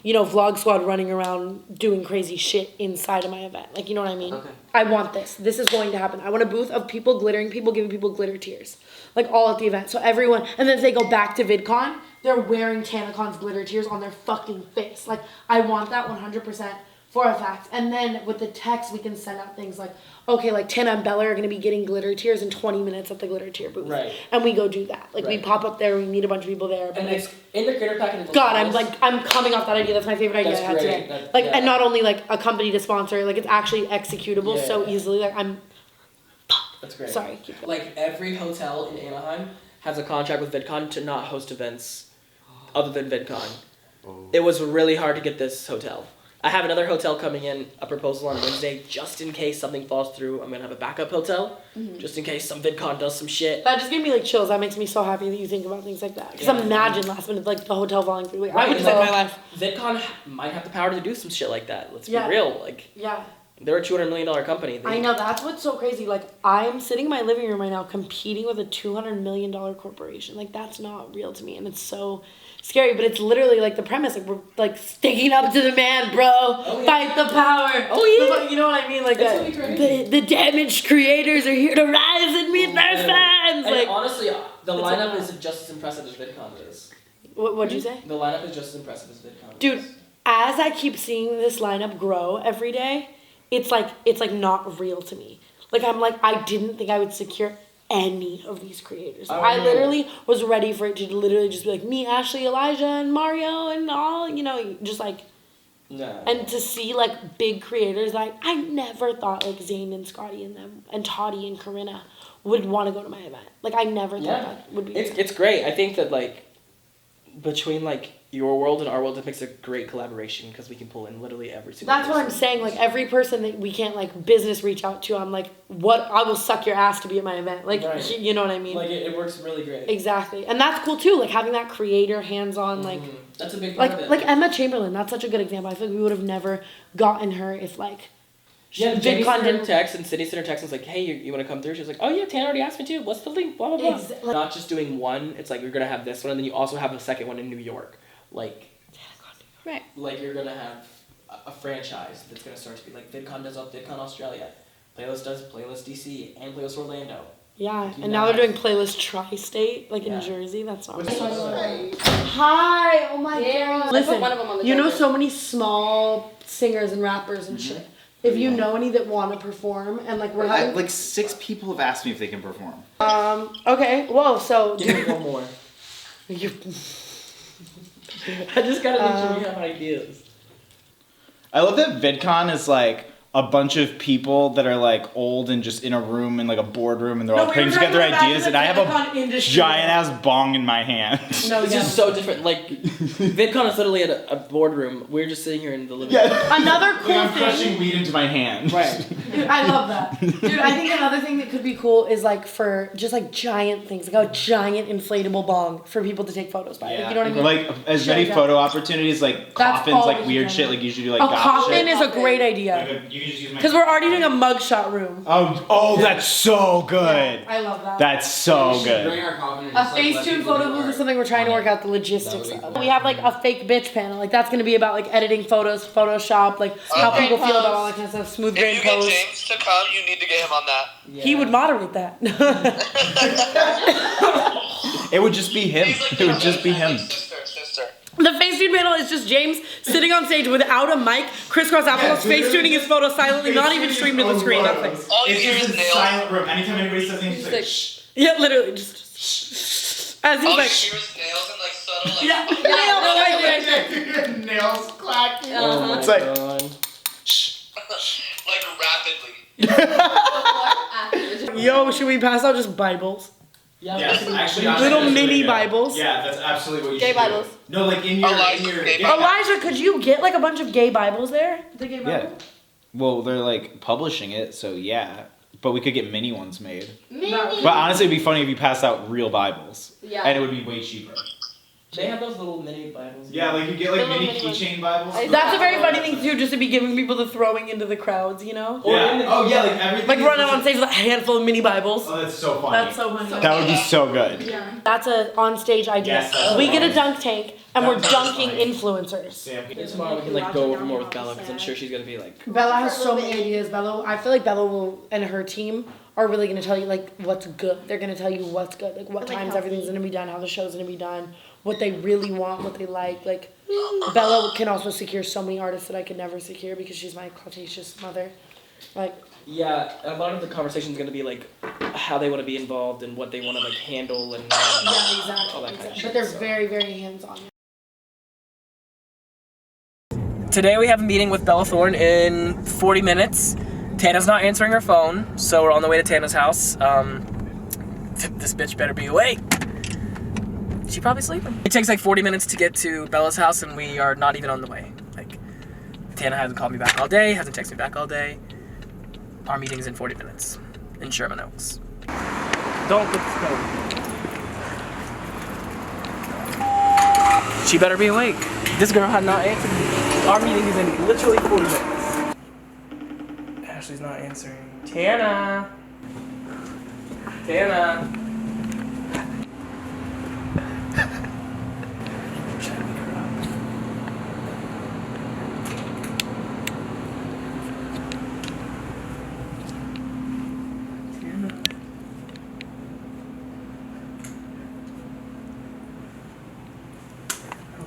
[SPEAKER 2] you know, Vlog Squad running around doing crazy shit inside of my event. Like, you know what I mean?
[SPEAKER 4] Okay.
[SPEAKER 2] I want this. This is going to happen. I want a booth of people glittering, people giving people glitter tears. Like, all at the event. So everyone, and then if they go back to VidCon, they're wearing TanaCon's glitter tears on their fucking face. Like, I want that 100% for a fact. And then with the text, we can send out things like, okay, like Tana and Bella are going to be getting glitter tears in 20 minutes at the glitter tear booth.
[SPEAKER 3] Right.
[SPEAKER 2] And we go do that. Like, we
[SPEAKER 3] Right.
[SPEAKER 2] pop up there, we meet a bunch of people there.
[SPEAKER 3] And it's in the creator pack. And it's
[SPEAKER 2] God, I'm coming off that idea. That's my favorite idea
[SPEAKER 3] That's
[SPEAKER 2] I had
[SPEAKER 3] great.
[SPEAKER 2] today.
[SPEAKER 3] That-
[SPEAKER 2] Like,
[SPEAKER 3] yeah.
[SPEAKER 2] and not only like a company to sponsor, like it's actually executable so
[SPEAKER 3] Yeah.
[SPEAKER 2] easily. Like
[SPEAKER 3] That's great.
[SPEAKER 2] sorry. Keep going.
[SPEAKER 3] Like every hotel in Anaheim has a contract with VidCon to not host events
[SPEAKER 5] other than VidCon. It was really hard to get this hotel. I have another hotel coming in, a proposal on Wednesday, just in case something falls through. I'm gonna have a backup hotel, just in case some VidCon does some shit.
[SPEAKER 2] That just gave me like chills. That makes me so happy that you think about things like that. Because imagine last minute like the hotel falling through. Like, I would just like my life.
[SPEAKER 5] VidCon might have the power to do some shit like that. Let's be real. Like, they're a $200 million company.
[SPEAKER 2] I know, that's what's so crazy. Like, I'm sitting in my living room right now competing with a $200 million corporation. Like, that's not real to me. And it's so scary, but it's literally like the premise. Like, we're like sticking up to the man, bro. Fight the power. You know what I mean? Like, the damaged creators are here to rise and meet their fans.
[SPEAKER 5] And
[SPEAKER 2] like,
[SPEAKER 5] honestly, the lineup is just as impressive as VidCon is.
[SPEAKER 2] What'd you say?
[SPEAKER 5] The lineup is just as impressive as VidCon.
[SPEAKER 2] Dude, as I keep seeing this lineup grow every day, it's like not real to me. Like, I'm like, I didn't think I would secure any of these creators. I literally was ready for it to literally just be like me, Ashley, Elijah, and Mario, and all, you know, just like. No. And to see like big creators, like I never thought like Zayn and Scotty and them and Toddy and Corinna would want to go to my event. Like I never thought that would be.
[SPEAKER 5] It's great. I think that like between like your world and our world, it makes a great collaboration because we can pull in literally every single.
[SPEAKER 2] That's what I'm saying. Like every person that we can't like business reach out to, I'm like, what? I will suck your ass to be at my event. Like, you know what I mean?
[SPEAKER 5] Like it works really great.
[SPEAKER 2] Exactly, and that's cool too. Like having that creator hands-on, like
[SPEAKER 5] that's a big part of it.
[SPEAKER 2] Like Emma Chamberlain. That's such a good example. I feel like we would have never gotten her if like.
[SPEAKER 5] Yeah, Jenny sent her text and Sydney sent her text and was like, hey, you want to come through? She was like, oh yeah, Tana already asked me to. What's the link? Blah, blah, blah. Not just doing one. It's like you're going to have this one and then you also have a second one in New York. Like, like you're going to have a franchise that's going to start to be like VidCon does VidCon Australia. Playlist does Playlist DC and Playlist Orlando.
[SPEAKER 2] Yeah, and now they're doing Playlist Tri-State, like in Jersey. That's not Hi, oh my god. Listen, one of them on the you know so many small singers and rappers and shit. If you know any that want to perform and like we're having...
[SPEAKER 6] like 6 people have asked me if they can perform.
[SPEAKER 2] Okay, whoa, so...
[SPEAKER 5] Give me one more. I just gotta make sure we have ideas.
[SPEAKER 6] I love that VidCon is like a bunch of people that are like old and just in a room in like a boardroom and they're all putting together ideas and I have a giant ass bong in my hand.
[SPEAKER 5] No, it's just so different. Like VidCon is literally at a boardroom. We're just sitting here in the living room.
[SPEAKER 2] Another cool
[SPEAKER 6] I'm
[SPEAKER 2] thing.
[SPEAKER 6] crushing weed into my hand.
[SPEAKER 5] Right.
[SPEAKER 2] Dude, I love that. Dude, I think another thing that could be cool is like for just like giant things, like a giant inflatable bong for people to take photos by.
[SPEAKER 6] Yeah.
[SPEAKER 2] Like, you know what I mean?
[SPEAKER 6] Like as many photo opportunities, like coffins, like weird shit. Like you should do like
[SPEAKER 2] a coffin is a great idea. Because we're already doing a mugshot room.
[SPEAKER 6] Oh, that's so good.
[SPEAKER 2] Yeah, I love that.
[SPEAKER 6] That's so good.
[SPEAKER 2] A Facetune photo booth is something we're trying to work out the logistics of. We have like a fake bitch panel. Like that's gonna be about like editing photos, Photoshop, like how people feel about all that kind of stuff. Smooth grain pose.
[SPEAKER 7] If you get James to come, you need to get him on that.
[SPEAKER 2] Yeah. He would moderate that.
[SPEAKER 6] It would just be him. It would just be him.
[SPEAKER 2] The Facetune panel is just James sitting on stage without a mic, crisscross apples, facetuning his photo silently, not even streamed to the screen. Nothing.
[SPEAKER 7] All you hear is nails.
[SPEAKER 6] Silent room. Anytime anybody says anything, he's like, shh.
[SPEAKER 2] Yeah, literally, just shh. As he's
[SPEAKER 7] all
[SPEAKER 2] like.
[SPEAKER 7] you hear is nails and like subtle like.
[SPEAKER 6] Nails clacking.
[SPEAKER 5] It's
[SPEAKER 6] like,
[SPEAKER 7] shh. Like rapidly.
[SPEAKER 2] Yo, should we pass out just Bibles?
[SPEAKER 5] Yeah,
[SPEAKER 6] yes, actually,
[SPEAKER 2] little mini Bibles.
[SPEAKER 6] Yeah, that's absolutely what you
[SPEAKER 2] should do. Gay Bibles.
[SPEAKER 6] No, like in your...
[SPEAKER 2] Elijah, could you get like a bunch of gay Bibles there? The gay Bible?
[SPEAKER 6] Yeah. Well, they're like publishing it, so yeah. But we could get mini ones made. Mini. But honestly, it'd be funny if you passed out real Bibles. Yeah. And it would be way cheaper.
[SPEAKER 5] They have those little mini Bibles.
[SPEAKER 6] Yeah, like you get like mini keychain Bibles.
[SPEAKER 2] That's a very funny thing too, just to be giving people the throwing into the crowds, you know?
[SPEAKER 6] Yeah. Oh yeah, like everything.
[SPEAKER 2] Like running on stage with a handful of mini Bibles.
[SPEAKER 6] Oh, that's so funny.
[SPEAKER 2] That's so funny.
[SPEAKER 6] That would be so good.
[SPEAKER 2] Yeah. That's a on-stage idea.
[SPEAKER 6] Yes,
[SPEAKER 2] we get a dunk tank and we're dunking influencers.
[SPEAKER 5] Yeah, tomorrow we can like go over more with Bella because I'm sure she's gonna be like.
[SPEAKER 2] Bella has so many ideas. I feel like Bella will and her team are really gonna tell you like what's good. They're gonna tell you what's good, like what times everything's gonna be done, how the show's gonna be done, what they really want, what they like. Like Bella can also secure so many artists that I could never secure because she's my cretaceous mother. Like.
[SPEAKER 5] Yeah, a lot of the conversation is gonna be like how they want to be involved and what they want to like handle and
[SPEAKER 2] yeah, exactly.
[SPEAKER 5] all that kind of shit.
[SPEAKER 2] But they're very, very hands-on.
[SPEAKER 5] Today we have a meeting with Bella Thorne in 40 minutes. Tana's not answering her phone, so we're on the way to Tana's house. This bitch better be awake. She's probably sleeping. It takes like 40 minutes to get to Bella's house, and we are not even on the way. Like, Tana hasn't called me back all day, hasn't texted me back all day. Our meeting's in 40 minutes in Sherman Oaks. Don't put the stove. She better be awake. This girl had not answered me. Our meeting is in literally 40 minutes. Ashley's not answering. Tana! Tana!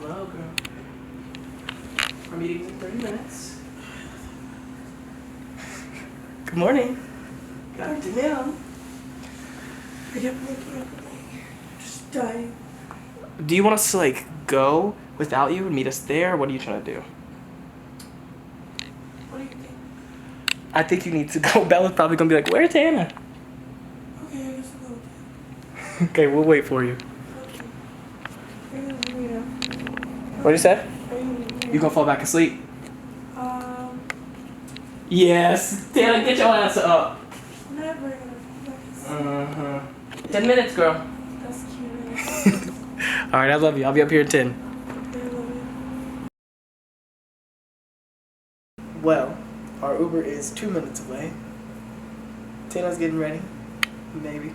[SPEAKER 5] Hello, girl. Our meeting's in 30 minutes. Good morning. Got her down.
[SPEAKER 8] I kept waking up and just dying.
[SPEAKER 5] Do you want us to like go without you and meet us there? What are you trying to do?
[SPEAKER 8] What do you think?
[SPEAKER 5] I think you need to go. Bella's probably gonna be like, "Where's Tana?"
[SPEAKER 8] Okay, I guess I'll go with
[SPEAKER 5] Okay, we'll wait for you.
[SPEAKER 8] you. Okay. Are you gonna leave me now?
[SPEAKER 5] What you said?
[SPEAKER 8] Are you gonna leave me
[SPEAKER 5] You gonna fall back asleep?
[SPEAKER 8] now?
[SPEAKER 5] Yes. Tana, get your ass up.
[SPEAKER 8] I'm never gonna fall back asleep.
[SPEAKER 5] 10 minutes, girl.
[SPEAKER 8] That's cute.
[SPEAKER 5] All right, I love you. I'll be up here in 10.
[SPEAKER 8] I love you.
[SPEAKER 5] Well, our Uber is 2 minutes away. Tana's getting ready. Maybe.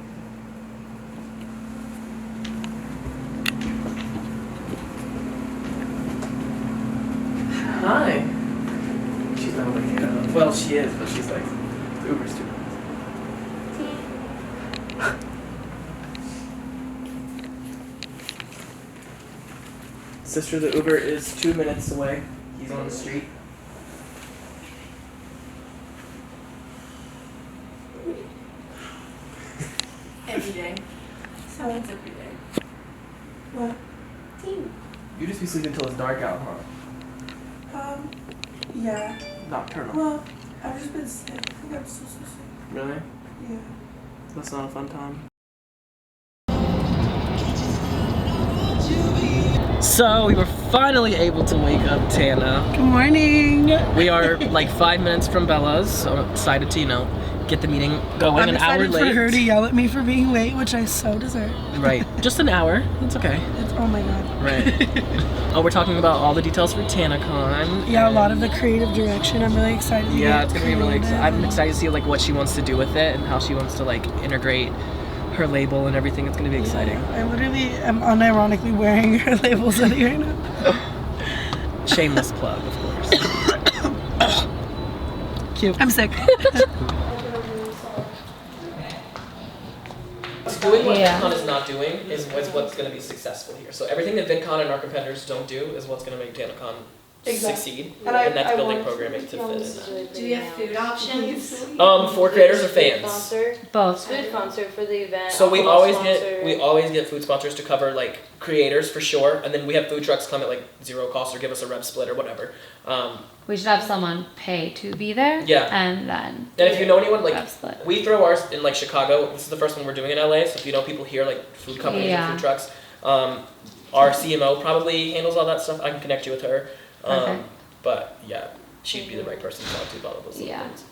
[SPEAKER 5] Hi. She's not looking at us. Well, she is, but she's like, the Uber's 2 minutes. Sister, the Uber is 2 minutes away. He's on the street.
[SPEAKER 8] Every day. Sounds every day. What?
[SPEAKER 5] You just be sleeping until it's dark out, huh?
[SPEAKER 8] Yeah.
[SPEAKER 5] Nocturnal.
[SPEAKER 8] Well, I've just been sick. I think I'm so sick.
[SPEAKER 5] Really?
[SPEAKER 8] Yeah.
[SPEAKER 5] That's not a fun time. So we were finally able to wake up Tana.
[SPEAKER 8] Good morning.
[SPEAKER 5] We are like 5 minutes from Bella's, so I'm excited to, get the meeting going.
[SPEAKER 8] I'm
[SPEAKER 5] an hour
[SPEAKER 8] excited
[SPEAKER 5] late.
[SPEAKER 8] for her to yell at me for being late, which I so deserve.
[SPEAKER 5] Right. Just an hour. It's okay.
[SPEAKER 8] Oh my god.
[SPEAKER 5] Right. Oh, we're talking about all the details for TanaCon.
[SPEAKER 8] Yeah, a lot of the creative direction. I'm really excited.
[SPEAKER 5] Yeah, it's gonna be really
[SPEAKER 8] creative.
[SPEAKER 5] exciting. I'm excited to see like what she wants to do with it and how she wants to like integrate her label and everything. It's gonna be exciting.
[SPEAKER 8] I literally am unironically wearing her labels hoodie right now.
[SPEAKER 5] Shameless plug, of course.
[SPEAKER 8] Cute. I'm sick.
[SPEAKER 5] Doing what VidCon is not doing is what's going to be successful here. So everything that VidCon and our competitors don't do is what's going to make TanaCon succeed, and that's building programming to fit in that.
[SPEAKER 9] Do we have food options?
[SPEAKER 5] For creators or fans?
[SPEAKER 9] Sponsor?
[SPEAKER 10] Both.
[SPEAKER 9] Food sponsor for the event.
[SPEAKER 5] So we
[SPEAKER 9] alcohol
[SPEAKER 5] always get food sponsors to cover like creators for sure, and then we have food trucks come at like zero cost or give us a rev split or whatever.
[SPEAKER 10] We should have someone pay to be there.
[SPEAKER 5] Yeah.
[SPEAKER 10] And then.
[SPEAKER 5] And if you know anyone, like
[SPEAKER 10] rev split.
[SPEAKER 5] we throw ours in like Chicago. This is the first one we're doing in LA. So if you know people here, like food companies and food trucks, our CMO probably handles all that stuff. I can connect you with her.
[SPEAKER 10] Okay.
[SPEAKER 5] But yeah, she'd be the right person to talk to about all those little things.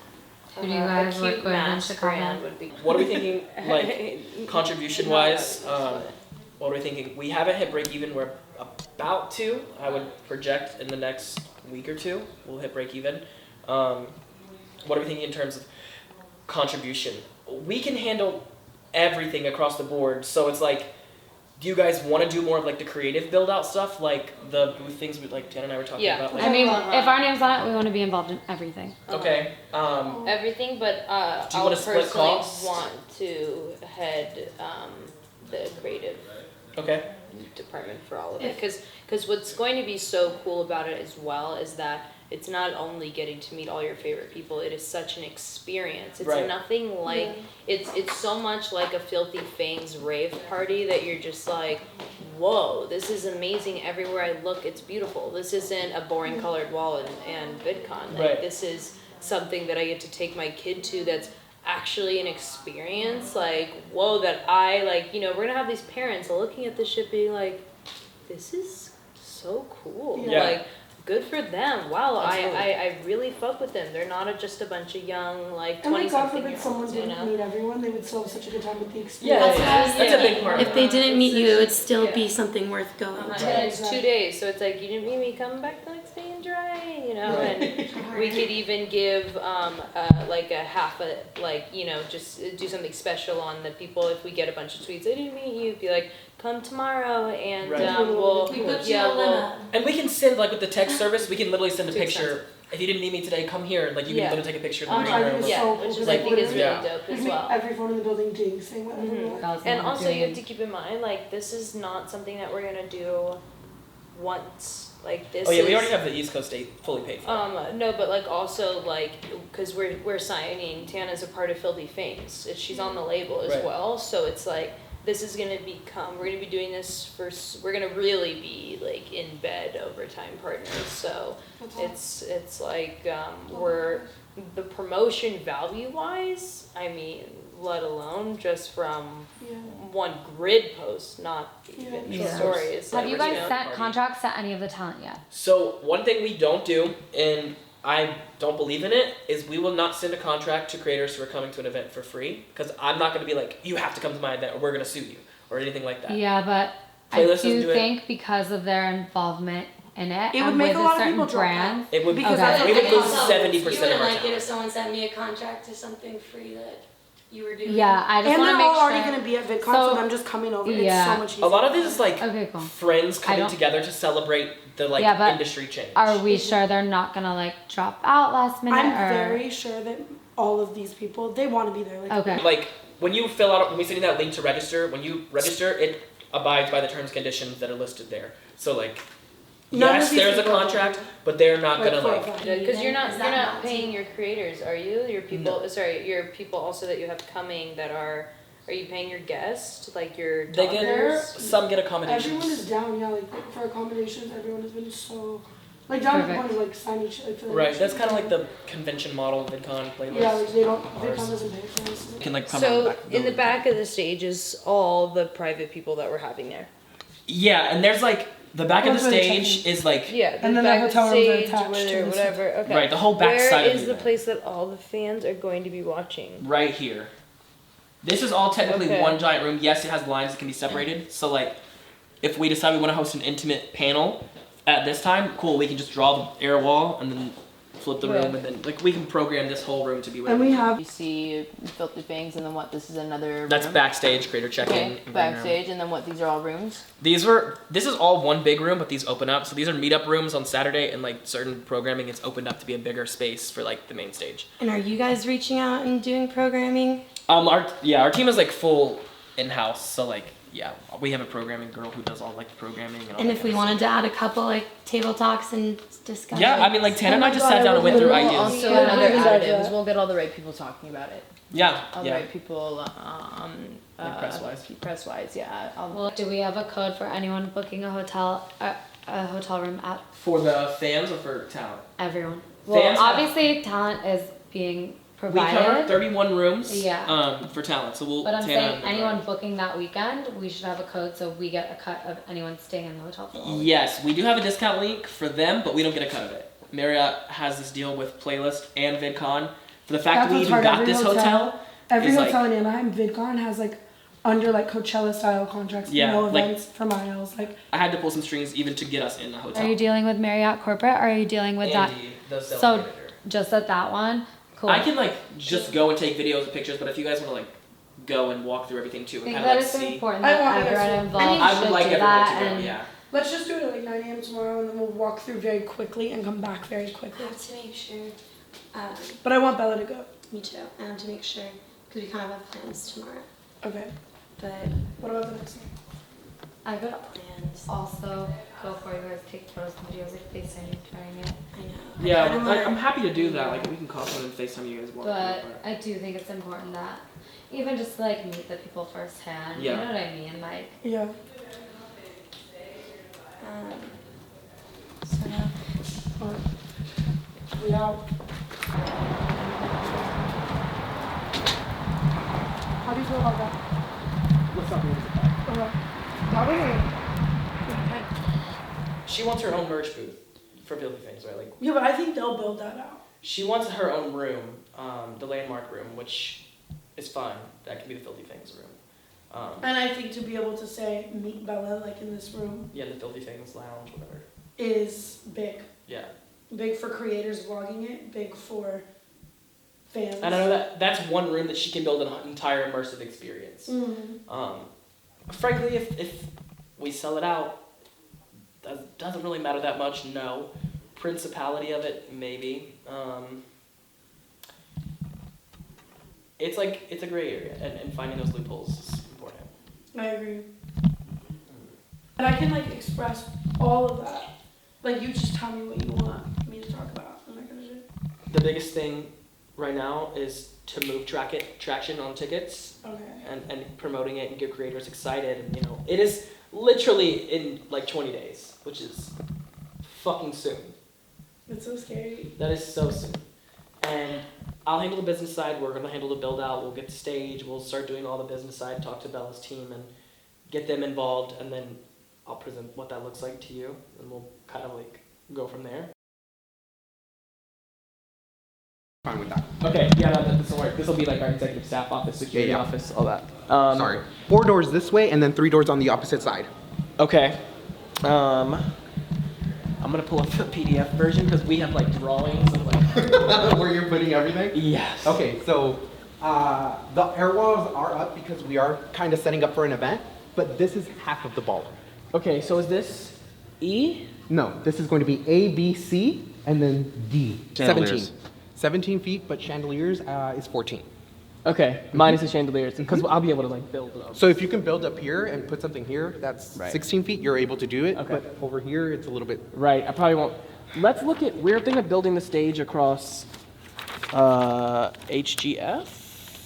[SPEAKER 10] Who do you guys work with in Chicago?
[SPEAKER 5] What are we thinking, like, contribution-wise? What are we thinking? We haven't hit break even. We're about to. I would project in the next week or two, we'll hit break even. What are we thinking in terms of contribution? We can handle everything across the board. So it's like, do you guys want to do more of like the creative build-out stuff, like the booth things like Tana and I were talking about? Like,
[SPEAKER 10] I mean, if our name's on it, we want to be involved in everything.
[SPEAKER 5] Okay.
[SPEAKER 9] Everything, but
[SPEAKER 5] do you want to split costs?
[SPEAKER 9] want to head the creative department for all of it. Because what's going to be so cool about it as well is that it's not only getting to meet all your favorite people, it is such an experience. It's nothing like, it's so much like a Filthy Fangs rave party that you're just like, whoa, this is amazing. Everywhere I look, it's beautiful. This isn't a boring colored wall and VidCon. Like, this is something that I get to take my kid to that's actually an experience, like, whoa, that I, like, you know, we're gonna have these parents looking at this shit being like, this is so cool.
[SPEAKER 5] Yeah.
[SPEAKER 9] Like, good for them. Wow,
[SPEAKER 5] Absolutely.
[SPEAKER 9] I really fuck with them. They're not just a bunch of young, like,
[SPEAKER 8] And like, God
[SPEAKER 9] 20-something
[SPEAKER 8] forbid
[SPEAKER 9] year
[SPEAKER 8] someone
[SPEAKER 9] olds, you
[SPEAKER 8] didn't
[SPEAKER 9] know?
[SPEAKER 8] meet everyone, they would still have such a good time with the
[SPEAKER 5] Yeah,
[SPEAKER 8] experience.
[SPEAKER 5] that's a big part.
[SPEAKER 11] If they didn't meet you, it would still be something worth going
[SPEAKER 9] And
[SPEAKER 11] to.
[SPEAKER 9] it's 2 days, so it's like, you didn't meet me, come back the next day and try, you know, and we could even give, like a half a, like, you know, just do something special on the people, if we get a bunch of tweets, I didn't meet you, be like, come tomorrow, and,
[SPEAKER 5] Right.
[SPEAKER 9] we'll,
[SPEAKER 11] We put
[SPEAKER 9] yeah,
[SPEAKER 11] you on
[SPEAKER 9] we'll,
[SPEAKER 5] And we can send, like, with the text service, we can literally send a
[SPEAKER 9] Too
[SPEAKER 5] picture. If you didn't need me today, come here. Like, you
[SPEAKER 9] Yeah.
[SPEAKER 5] can literally take a picture in
[SPEAKER 8] Oh,
[SPEAKER 5] the
[SPEAKER 8] I
[SPEAKER 5] living
[SPEAKER 8] think
[SPEAKER 5] room.
[SPEAKER 8] it's
[SPEAKER 9] yeah,
[SPEAKER 8] so
[SPEAKER 9] which
[SPEAKER 8] cool,
[SPEAKER 9] is,
[SPEAKER 8] like,
[SPEAKER 9] I think is really
[SPEAKER 5] Yeah.
[SPEAKER 9] dope as
[SPEAKER 8] Like,
[SPEAKER 9] well.
[SPEAKER 8] every phone in the building jinxing whatever.
[SPEAKER 9] Mm-hmm. And also, you have to keep in mind, like, this is not something that we're gonna do once. Like, this
[SPEAKER 5] Oh yeah,
[SPEAKER 9] is,
[SPEAKER 5] we already have the East Coast State fully paid for.
[SPEAKER 9] no, but like also like, cause we're signing, Tana's a part of Filthy Fames, she's on the label as
[SPEAKER 5] Right.
[SPEAKER 9] well, so it's like, this is gonna become, we're gonna be doing this for, we're gonna really be like in bed overtime partners, so it's like, we're, the promotion value wise, I mean, let alone just from one grid post, not even the stories.
[SPEAKER 10] Have
[SPEAKER 9] like,
[SPEAKER 10] you guys
[SPEAKER 9] know,
[SPEAKER 10] sent contracts to any of the talent yet?
[SPEAKER 5] So one thing we don't do, and I don't believe in it, is we will not send a contract to creators who are coming to an event for free. Because I'm not going to be like, you have to come to my event or we're going to sue you or anything like that.
[SPEAKER 10] Yeah, but
[SPEAKER 5] Playlist
[SPEAKER 10] I
[SPEAKER 5] doesn't
[SPEAKER 10] do
[SPEAKER 5] do it.
[SPEAKER 10] think because of their involvement in it,
[SPEAKER 8] It would
[SPEAKER 10] and
[SPEAKER 8] make
[SPEAKER 10] with
[SPEAKER 8] a lot of
[SPEAKER 10] certain
[SPEAKER 8] people drop
[SPEAKER 10] brand,
[SPEAKER 8] out.
[SPEAKER 5] It would
[SPEAKER 8] Because
[SPEAKER 10] Okay.
[SPEAKER 5] we would
[SPEAKER 11] And
[SPEAKER 5] lose
[SPEAKER 11] also,
[SPEAKER 5] 70%
[SPEAKER 11] you
[SPEAKER 5] of
[SPEAKER 11] wouldn't
[SPEAKER 5] our
[SPEAKER 11] like it
[SPEAKER 5] talent.
[SPEAKER 11] if someone sent me a contract to something free that you were doing.
[SPEAKER 10] yeah, I just
[SPEAKER 8] And
[SPEAKER 10] want
[SPEAKER 8] they're
[SPEAKER 10] to make
[SPEAKER 8] all
[SPEAKER 10] sure.
[SPEAKER 8] already going to be at VidCon, so
[SPEAKER 10] So,
[SPEAKER 8] them just coming over,
[SPEAKER 10] yeah.
[SPEAKER 8] it's so much easier.
[SPEAKER 5] A lot of this is like
[SPEAKER 10] Okay, cool.
[SPEAKER 5] friends coming
[SPEAKER 10] don't-
[SPEAKER 5] together to celebrate the like
[SPEAKER 10] Yeah, but
[SPEAKER 5] industry change.
[SPEAKER 10] Are we sure they're not gonna like drop out last minute?
[SPEAKER 8] I'm
[SPEAKER 10] or?
[SPEAKER 8] very sure that all of these people, they want to be there. Like,
[SPEAKER 10] Okay.
[SPEAKER 5] Like when you fill out, when we send you that link to register, when you register, it abides by the terms and conditions that are listed there. So like,
[SPEAKER 8] None of
[SPEAKER 5] yes,
[SPEAKER 8] these
[SPEAKER 5] there's a
[SPEAKER 8] people are
[SPEAKER 5] contract, but they're not
[SPEAKER 8] like,
[SPEAKER 5] gonna
[SPEAKER 8] for a
[SPEAKER 5] like.
[SPEAKER 8] fact.
[SPEAKER 9] Because you're not
[SPEAKER 11] Is that not
[SPEAKER 9] paying your creators, are you? Your people,
[SPEAKER 5] No.
[SPEAKER 9] sorry, your people also that you have coming that are you paying your guests, like your
[SPEAKER 5] They get
[SPEAKER 9] talkers?
[SPEAKER 5] some get accommodations.
[SPEAKER 8] Everyone is down, yeah, like for accommodations, everyone has been so, like down to the point of like signing shit. Like, for
[SPEAKER 5] Right, that's kind of like the convention model of VidCon playlist.
[SPEAKER 8] Yeah, like they don't,
[SPEAKER 5] Ours.
[SPEAKER 8] VidCon doesn't pay for this.
[SPEAKER 5] Can like come
[SPEAKER 9] So in the back of the stage is all the private people that we're having there.
[SPEAKER 5] Yeah, and there's like the back of the
[SPEAKER 8] That's where the
[SPEAKER 5] stage is like
[SPEAKER 9] Yeah,
[SPEAKER 8] And then the
[SPEAKER 9] back of
[SPEAKER 8] hotel rooms are
[SPEAKER 9] stage,
[SPEAKER 8] attached
[SPEAKER 9] whether-
[SPEAKER 8] to the
[SPEAKER 9] whatever. Okay.
[SPEAKER 5] right the whole back
[SPEAKER 9] Where
[SPEAKER 5] side of
[SPEAKER 9] is the
[SPEAKER 5] event.
[SPEAKER 9] place that all the fans are going to be watching?
[SPEAKER 5] Right here. This is all technically
[SPEAKER 9] Okay.
[SPEAKER 5] one giant room. Yes, it has lines that can be separated. So like, if we decide we want to host an intimate panel at this time, cool. We can just draw the air wall and then flip the room, and then like we can program this whole room to be whatever.
[SPEAKER 8] And we have,
[SPEAKER 12] You see Filthy Fangs, and then what? This is another
[SPEAKER 5] That's
[SPEAKER 12] room?
[SPEAKER 5] backstage, creator check-in.
[SPEAKER 12] Okay,
[SPEAKER 5] and green room.
[SPEAKER 12] backstage, and then what? These are all rooms?
[SPEAKER 5] This is all one big room, but these open up. So these are meetup rooms on Saturday, and like certain programming is opened up to be a bigger space for like the main stage.
[SPEAKER 11] And are you guys reaching out and doing programming?
[SPEAKER 5] Our team is like full in-house, so like yeah, we have a programming girl who does all like the programming and all.
[SPEAKER 11] And
[SPEAKER 5] that
[SPEAKER 11] if we
[SPEAKER 5] kind of
[SPEAKER 11] wanted to add a couple like table talks and discussions.
[SPEAKER 5] Yeah, I mean like Tana and I
[SPEAKER 8] Oh my
[SPEAKER 5] just
[SPEAKER 8] God,
[SPEAKER 5] sat down and went through
[SPEAKER 8] we'll
[SPEAKER 5] ideas.
[SPEAKER 12] Also,
[SPEAKER 8] Yeah,
[SPEAKER 12] another
[SPEAKER 8] we love
[SPEAKER 12] additives.
[SPEAKER 8] that.
[SPEAKER 12] We'll get all the right people talking about it.
[SPEAKER 5] Yeah,
[SPEAKER 12] All the
[SPEAKER 5] yeah.
[SPEAKER 12] right people,
[SPEAKER 5] Like press-wise.
[SPEAKER 12] Press-wise, yeah.
[SPEAKER 10] Well, do we have a code for anyone booking a hotel room at
[SPEAKER 5] For the fans or for talent?
[SPEAKER 10] everyone? Well,
[SPEAKER 5] Fans have-
[SPEAKER 10] obviously talent is being
[SPEAKER 5] We cover
[SPEAKER 10] provided.
[SPEAKER 5] 31 rooms.
[SPEAKER 10] Yeah.
[SPEAKER 5] For talent, so we'll.
[SPEAKER 10] But I'm
[SPEAKER 5] Tana
[SPEAKER 10] saying
[SPEAKER 5] and-
[SPEAKER 10] anyone booking that weekend, we should have a code so we get a cut of anyone staying in the hotel for all week.
[SPEAKER 5] Yes, we do have a discount link for them, but we don't get a cut of it. Marriott has this deal with Playlist and VidCon. For the fact
[SPEAKER 8] That's
[SPEAKER 5] that we
[SPEAKER 8] what's
[SPEAKER 5] even
[SPEAKER 8] hard,
[SPEAKER 5] got
[SPEAKER 8] every
[SPEAKER 5] this
[SPEAKER 8] hotel-
[SPEAKER 5] hotel,
[SPEAKER 8] every
[SPEAKER 5] is
[SPEAKER 8] hotel
[SPEAKER 5] like,
[SPEAKER 8] in Anaheim, VidCon has like under like Coachella style contracts,
[SPEAKER 5] Yeah,
[SPEAKER 8] no
[SPEAKER 5] like-
[SPEAKER 8] events for miles. Like
[SPEAKER 5] I had to pull some strings even to get us in the hotel.
[SPEAKER 10] Are you dealing with Marriott corporate or are you dealing with
[SPEAKER 5] Andy, the sales
[SPEAKER 10] So
[SPEAKER 5] manager.
[SPEAKER 10] just at that one? Cool.
[SPEAKER 5] I can like just go and take videos and pictures, but if you guys want to like go and walk through everything too
[SPEAKER 10] I
[SPEAKER 5] and
[SPEAKER 10] think
[SPEAKER 5] kind
[SPEAKER 10] that
[SPEAKER 5] of
[SPEAKER 10] it's
[SPEAKER 5] like see,
[SPEAKER 10] important
[SPEAKER 8] I
[SPEAKER 10] that
[SPEAKER 8] want you guys
[SPEAKER 10] everyone
[SPEAKER 8] to-
[SPEAKER 10] involved
[SPEAKER 5] I would
[SPEAKER 10] should
[SPEAKER 5] like
[SPEAKER 10] do
[SPEAKER 5] everyone
[SPEAKER 10] that
[SPEAKER 5] to go.
[SPEAKER 10] and
[SPEAKER 5] Yeah.
[SPEAKER 8] let's just do it at like 9 a.m. tomorrow, and then we'll walk through very quickly and come back very
[SPEAKER 11] I
[SPEAKER 8] quickly.
[SPEAKER 11] have to make sure.
[SPEAKER 8] But I want Bella to go.
[SPEAKER 11] Me too. I have to make sure because we kind of have plans tomorrow.
[SPEAKER 8] Okay.
[SPEAKER 11] But
[SPEAKER 8] What about the next one?
[SPEAKER 10] I could
[SPEAKER 11] plans.
[SPEAKER 10] also go for you guys take photos and videos if they send you trying it.
[SPEAKER 11] I know.
[SPEAKER 5] Yeah,
[SPEAKER 11] I kinda wanna-
[SPEAKER 5] I'm happy to do that. Like we can call someone and FaceTime you guys walk
[SPEAKER 10] But
[SPEAKER 5] through.
[SPEAKER 10] I do think it's important that even just like meet the people firsthand.
[SPEAKER 5] Yeah.
[SPEAKER 10] You know what I mean? Like
[SPEAKER 8] Yeah.
[SPEAKER 11] So
[SPEAKER 8] We out. music about that.
[SPEAKER 5] Let's not music about.
[SPEAKER 8] That way.
[SPEAKER 5] She wants her own merch booth for Filthy Things, right? Like.
[SPEAKER 8] Yeah, but I think they'll build that out.
[SPEAKER 5] She wants her own room, the landmark room, which is fine. That can be the Filthy Things room.
[SPEAKER 8] And I think to be able to say, meet Bella, like in this room.
[SPEAKER 5] Yeah, the Filthy Things lounge, whatever.
[SPEAKER 8] Is big.
[SPEAKER 5] Yeah.
[SPEAKER 8] Big for creators vlogging it, big for fans.
[SPEAKER 5] And I know that's one room that she can build an entire immersive experience.
[SPEAKER 8] Mm-hmm.
[SPEAKER 5] Frankly, if we sell it out, that doesn't really matter that much, no. Principality of it, maybe. It's a gray area, and finding those loopholes is important.
[SPEAKER 8] I agree. And I can like express all of that. Like you just tell me what you want me to talk about and that kind of shit.
[SPEAKER 5] The biggest thing right now is to move traction on tickets.
[SPEAKER 8] Okay.
[SPEAKER 5] And promoting it and get creators excited. And, it is literally in like 20 days, which is fucking soon.
[SPEAKER 8] It's so scary.
[SPEAKER 5] That is so soon. And I'll handle the business side. We're going to handle the build out. We'll get the stage. We'll start doing all the business side, talk to Bella's team and get them involved. And then I'll present what that looks like to you. And we'll kind of like go from there.
[SPEAKER 13] Fine with that.
[SPEAKER 5] Okay, yeah, no, this will work. This will be like our executive staff office, security office, all that.
[SPEAKER 13] Sorry. 4 doors this way and then 3 doors on the opposite side.
[SPEAKER 5] Okay. I'm gonna pull up the PDF version because we have like drawings of like
[SPEAKER 13] where you're putting everything?
[SPEAKER 5] Yes.
[SPEAKER 13] Okay, so the air walls are up because we are kind of setting up for an event, but this is half of the ballroom.
[SPEAKER 5] Okay, so is this E?
[SPEAKER 13] No, this is going to be A, B, C, and then D.
[SPEAKER 5] Chandeliers.
[SPEAKER 13] 17 feet, but chandeliers is 14.
[SPEAKER 5] Okay, minus the chandeliers, because I'll be able to like build those.
[SPEAKER 13] So if you can build up here and put something here, that's
[SPEAKER 5] Right.
[SPEAKER 13] 16 feet, you're able to do it,
[SPEAKER 5] Okay.
[SPEAKER 13] but over here, it's a little bit...
[SPEAKER 5] Right, I probably won't. Let's look at, we're thinking of building the stage across HGF?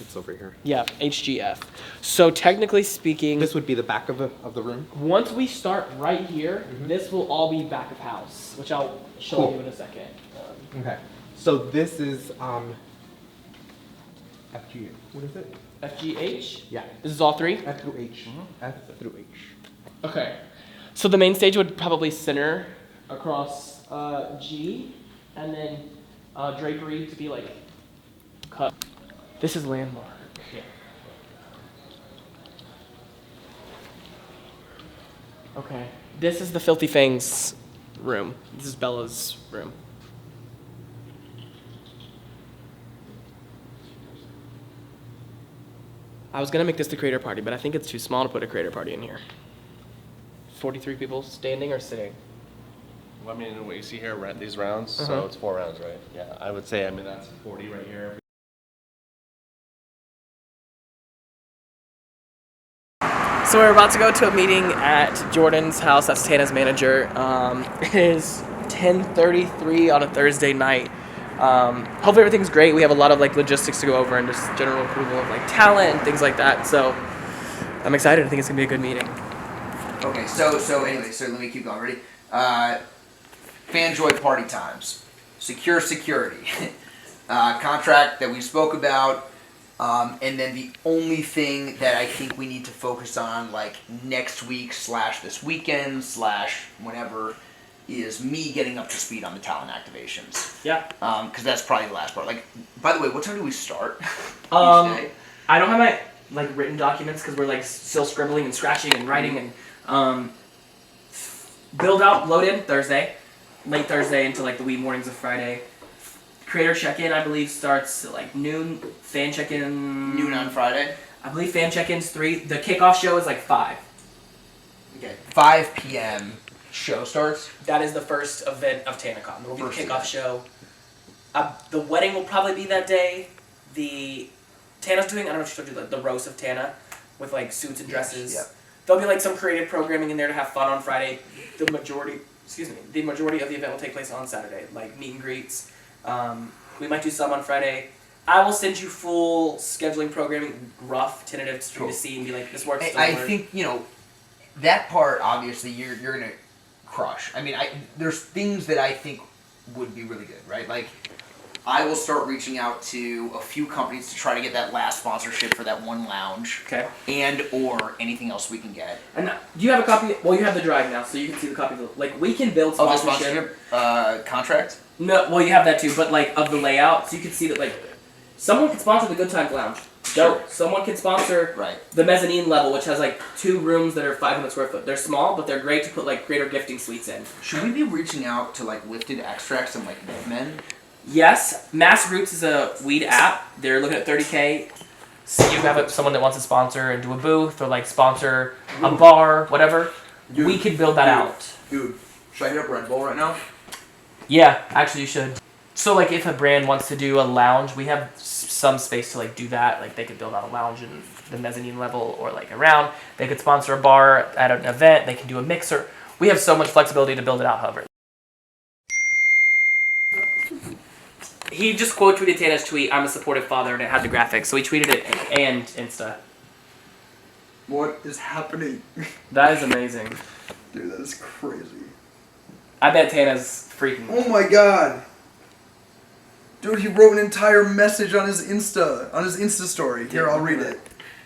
[SPEAKER 13] It's over here.
[SPEAKER 5] Yeah, HGF. So technically speaking...
[SPEAKER 13] This would be the back of the room.
[SPEAKER 5] Once we start right here, this will all be back of house, which I'll show
[SPEAKER 13] Cool.
[SPEAKER 5] you in a second.
[SPEAKER 13] Okay. So this is FG. What is it?
[SPEAKER 5] FGH?
[SPEAKER 13] Yeah.
[SPEAKER 5] This is all 3?
[SPEAKER 13] F through H. F through H.
[SPEAKER 5] Okay. So the main stage would probably center across G, and then drapery to be like cut. This is landmark. Yeah. Okay. This is the Filthy Fangs room. This is Bella's room. I was gonna make this the creator party, but I think it's too small to put a creator party in here. 43 people standing or sitting?
[SPEAKER 14] Well, I mean, what you see here, these rounds,
[SPEAKER 5] Uh-huh.
[SPEAKER 14] so it's 4 rounds, right? Yeah, I would say, that's 40 right here.
[SPEAKER 5] So we're about to go to a meeting at Jordan's house. That's Tana's manager. It is 10:33 on a Thursday night. Hopefully everything's great. We have a lot of like logistics to go over and just general approval of like talent and things like that. So I'm excited. I think it's gonna be a good meeting.
[SPEAKER 15] Okay, so let me keep going. Ready? Fanjoy party times. Secure security. Contract that we spoke about. And then the only thing that I think we need to focus on, like next week / this weekend / whenever, is me getting up to speed on the talent activations.
[SPEAKER 5] Yeah.
[SPEAKER 15] Because that's probably the last part. Like, by the way, what time do we start?
[SPEAKER 5] I don't have my like written documents because we're like still scribbling and scratching and writing and build out, load in Thursday, late Thursday into like the wee mornings of Friday. Creator check-in, I believe, starts at like noon. Fan check-in...
[SPEAKER 15] Noon on Friday?
[SPEAKER 5] I believe fan check-in's 3. The kickoff show is like 5.
[SPEAKER 15] Okay. 5 p.m. show starts?
[SPEAKER 5] That is the first event of TanaCon. There will be the
[SPEAKER 15] First
[SPEAKER 5] kickoff
[SPEAKER 15] event.
[SPEAKER 5] show. The wedding will probably be that day. Tana's doing, I don't know if she told you, like the roast of Tana with like suits and dresses.
[SPEAKER 15] Yes,
[SPEAKER 5] There'll be like some creative programming in there to have fun on Friday. The majority of the event will take place on Saturday, like meet and greets. We might do some on Friday. I will send you full scheduling programming, rough, tentative for you to see and be like, this works.
[SPEAKER 15] I think, that part, obviously, you're going to crush. I mean, there's things that I think would be really good, right? Like, I will start reaching out to a few companies to try to get that last sponsorship for that one lounge.
[SPEAKER 3] Okay.
[SPEAKER 15] And or anything else we can get.
[SPEAKER 3] And do you have a copy? Well, you have the drive now, so you can see the copy. Like we can build sponsorship.
[SPEAKER 15] Contract.
[SPEAKER 3] No, well you have that too, but like of the layout, so you can see that like someone can sponsor the Good Times Lounge.
[SPEAKER 15] Sure.
[SPEAKER 3] Someone can sponsor the mezzanine level, which has like 2 rooms that are 500 square foot. They're small, but they're great to put like creator gifting suites in.
[SPEAKER 15] Should we be reaching out to like Lifted Extracts and like men?
[SPEAKER 3] Yes, Mass Roots is a weed app. They're looking at $30K. So you have someone that wants to sponsor and do a booth or like sponsor a bar, whatever.
[SPEAKER 15] Dude,
[SPEAKER 3] we could build that out.
[SPEAKER 15] Dude, should I hit up Red Bull right now?
[SPEAKER 3] Yeah, actually you should. So like if a brand wants to do a lounge, we have some space to like do that. Like they could build out a lounge in the mezzanine level or like around. They could sponsor a bar at an event. They can do a mixer. We have so much flexibility to build it out, however. He just quote tweeted Tana's tweet, "I'm a supportive father," and it had the graphics. So he tweeted it and Insta.
[SPEAKER 15] What is happening?
[SPEAKER 3] That is amazing.
[SPEAKER 15] Dude, that is crazy.
[SPEAKER 3] I bet Tana's freaking.
[SPEAKER 15] Oh my god. Dude, he wrote an entire message on his Insta story. Here, I'll read it.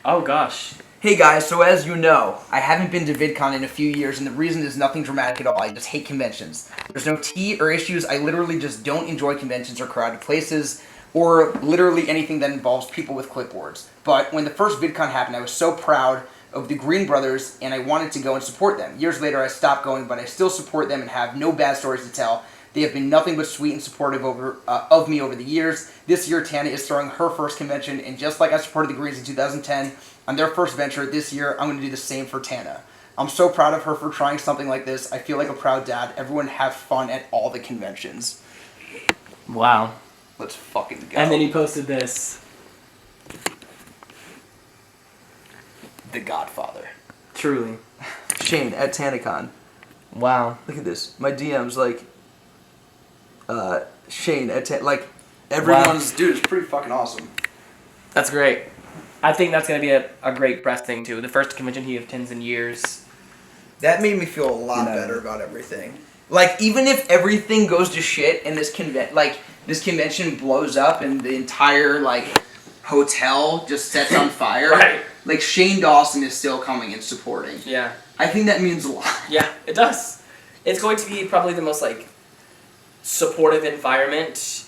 [SPEAKER 3] Oh gosh.
[SPEAKER 15] Hey guys, so as you know, I haven't been to VidCon in a few years, and the reason is nothing dramatic at all. I just hate conventions. There's no tea or issues. I literally just don't enjoy conventions or crowded places, or literally anything that involves people with clipboards. But when the first VidCon happened, I was so proud of the Green Brothers, and I wanted to go and support them. Years later, I stopped going, but I still support them and have no bad stories to tell. They have been nothing but sweet and supportive of me over the years. This year, Tana is throwing her first convention, and just like I supported the Greens in 2010 on their first venture, this year I'm going to do the same for Tana. I'm so proud of her for trying something like this. I feel like a proud dad. Everyone have fun at all the conventions.
[SPEAKER 3] Wow.
[SPEAKER 15] Let's fucking go.
[SPEAKER 3] And then he posted this.
[SPEAKER 15] The Godfather.
[SPEAKER 3] Truly.
[SPEAKER 15] Shane at TanaCon.
[SPEAKER 3] Wow.
[SPEAKER 15] Look at this. My DM's like, Shane at like, everyone's, dude, it's pretty fucking awesome.
[SPEAKER 3] That's great. I think that's going to be a great press thing too. The first convention he attends in years.
[SPEAKER 15] That made me feel a lot better about everything. Like, even if everything goes to shit and this convention blows up and the entire, like, hotel just sets on fire,
[SPEAKER 3] right.
[SPEAKER 15] Like, Shane Dawson is still coming and supporting.
[SPEAKER 3] Yeah.
[SPEAKER 15] I think that means a lot.
[SPEAKER 3] Yeah, it does. It's going to be probably the most, like, supportive environment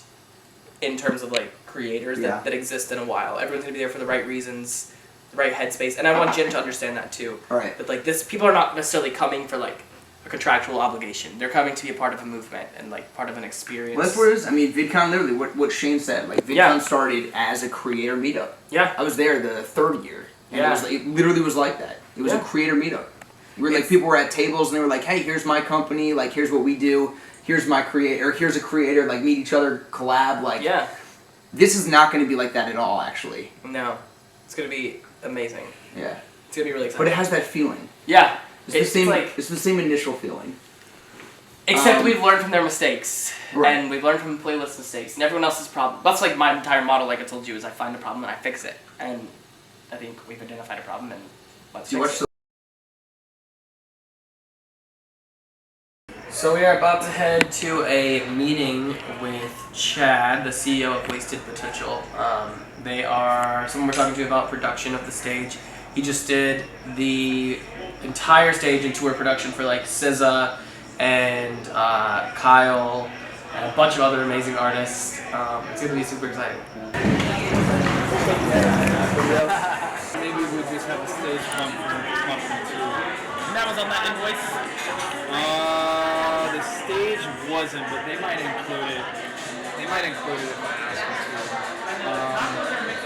[SPEAKER 3] in terms of, like, creators that exist in a while. Everyone's going to be there for the right reasons, the right headspace. And I want Jin to understand that, too.
[SPEAKER 15] All right.
[SPEAKER 3] That, like, people are not necessarily coming for, like, a contractual obligation. They're coming to be a part of a movement and, like, part of an experience.
[SPEAKER 15] Well, that's what it is. I mean, VidCon, literally, what Shane said. Like, VidCon started as a creator meetup.
[SPEAKER 3] Yeah.
[SPEAKER 15] I was there the third year. And
[SPEAKER 3] Yeah.
[SPEAKER 15] it literally was like that. It was a creator meetup. Where, like, people were at tables and they were like, hey, here's my company. Like, here's what we do. Here's my creator. Here's a creator. Like, meet each other, collab. Like, this is not going to be like that at all, actually.
[SPEAKER 3] No. It's going to be amazing.
[SPEAKER 15] Yeah.
[SPEAKER 3] It's going to be really exciting.
[SPEAKER 15] But it has that feeling.
[SPEAKER 3] Yeah.
[SPEAKER 15] It's the same initial feeling.
[SPEAKER 3] Except we've learned from their mistakes. Right. And we've learned from playlist mistakes. And everyone else's problem. That's like my entire model, like I told you, is I find a problem and I fix it. And I think we've identified a problem and let's fix it. So we are about to head to a meeting with Chad, the CEO of Wasted Potential. They are someone we're talking to about production of the stage. He just did the entire stage and tour production for like SZA and Kyle and a bunch of other amazing artists. It's gonna be super exciting.
[SPEAKER 6] Maybe we just have a stage function too. And that was on that invoice? The stage wasn't, but they might include it. They might include it if I ask them to.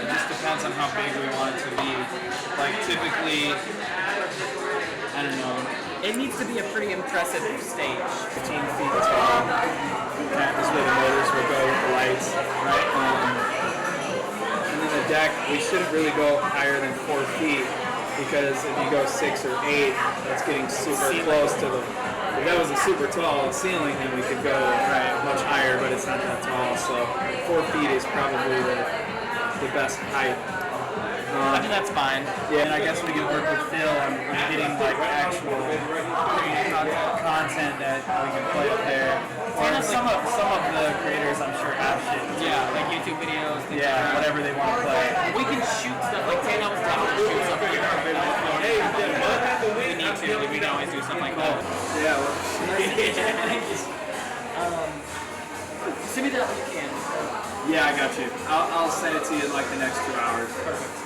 [SPEAKER 6] It just depends on how big we want it to be. Like typically, I don't know.
[SPEAKER 3] It needs to be a pretty impressive stage.
[SPEAKER 6] 15 feet tall. This is where the motors will go with the lights, right? And then the deck, we shouldn't really go higher than 4 feet because if you go 6 or 8, that's getting super close to the. If that was a super tall ceiling, then we could go much higher, but it's not that tall. So 4 feet is probably the best height.
[SPEAKER 16] I think that's fine. Yeah, and I guess we can work with Phil on getting like actual content that we can play up there. Or some of the creators I'm sure have shit.
[SPEAKER 5] Yeah, like YouTube videos.
[SPEAKER 16] Yeah, whatever they want to play.
[SPEAKER 5] We can shoot stuff like Tana was down to shoot stuff like that. We need to. We can always do something like that.
[SPEAKER 16] Yeah.
[SPEAKER 5] Send me that when you can.
[SPEAKER 16] Yeah, I got you. I'll send it to you in like the next 2 hours.
[SPEAKER 5] Perfect.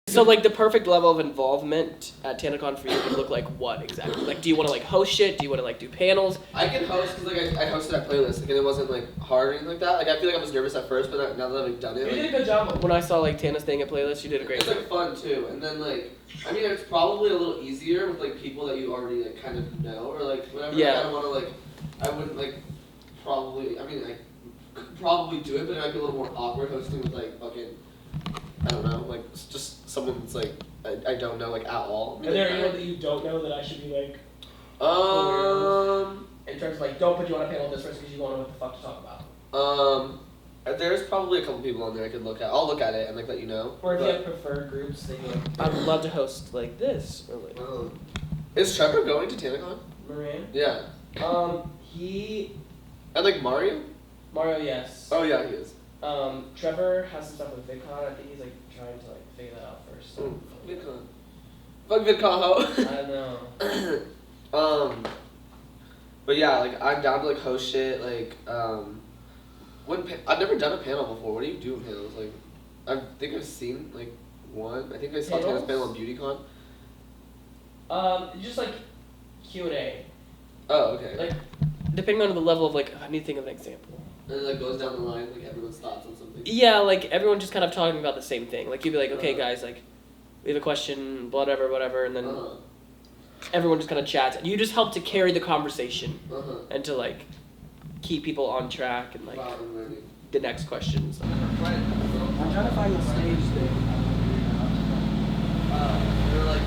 [SPEAKER 5] So like the perfect level of involvement at TanaCon for you would look like what exactly? Like, do you want to like host shit? Do you want to like do panels?
[SPEAKER 17] I can host because like I hosted that playlist, like, and it wasn't like hard or anything like that. Like I feel like I was nervous at first, but now that I've done it,
[SPEAKER 5] You did a good job. When I saw like Tana's thing at playlist, you did a great
[SPEAKER 17] job. It's like fun too, and then like I mean it's probably a little easier with like people that you already like kind of know or like whatever.
[SPEAKER 5] Yeah.
[SPEAKER 17] Like, I don't want to like I wouldn't like probably. I mean I could probably do it, but it might be a little more awkward hosting with like fucking I don't know like just someone that's like. I don't know like at all.
[SPEAKER 5] Are there anyone that you don't know that I should be like? In terms of like, don't put you on a panel with this person because you won't know what the fuck to talk about.
[SPEAKER 17] There's probably a couple people on there I could look at. I'll look at it and like let you know.
[SPEAKER 5] Or if you have preferred groups, then you like, I'd love to host like this or like.
[SPEAKER 17] Is Trevor going to TanaCon?
[SPEAKER 5] Moran?
[SPEAKER 17] Yeah.
[SPEAKER 5] He.
[SPEAKER 17] And like Mario?
[SPEAKER 5] Mario, yes.
[SPEAKER 17] Oh yeah, he is.
[SPEAKER 5] Trevor has some stuff with VidCon. I think he's like trying to like figure that out first. So.
[SPEAKER 17] VidCon. Fuck VidCon, ho.
[SPEAKER 5] I know.
[SPEAKER 17] But yeah, like I'm down to like host shit. Like I've never done a panel before. What do you do in panels? Like I think I've seen like one. I think I saw Tana's panel on BeautyCon.
[SPEAKER 5] Just like Q&A.
[SPEAKER 17] Oh, okay.
[SPEAKER 5] Like depending on the level of like, I need to think of an example.
[SPEAKER 17] And it like goes down the line, like everyone's thoughts on something.
[SPEAKER 5] Yeah, like everyone just kind of talking about the same thing. Like you'd be like, okay, guys, like we have a question, whatever, and then everyone just kind of chats. You just help to carry the conversation and to like keep people on track and like the next questions.
[SPEAKER 16] I'm trying to find the stage thing.
[SPEAKER 17] They're like,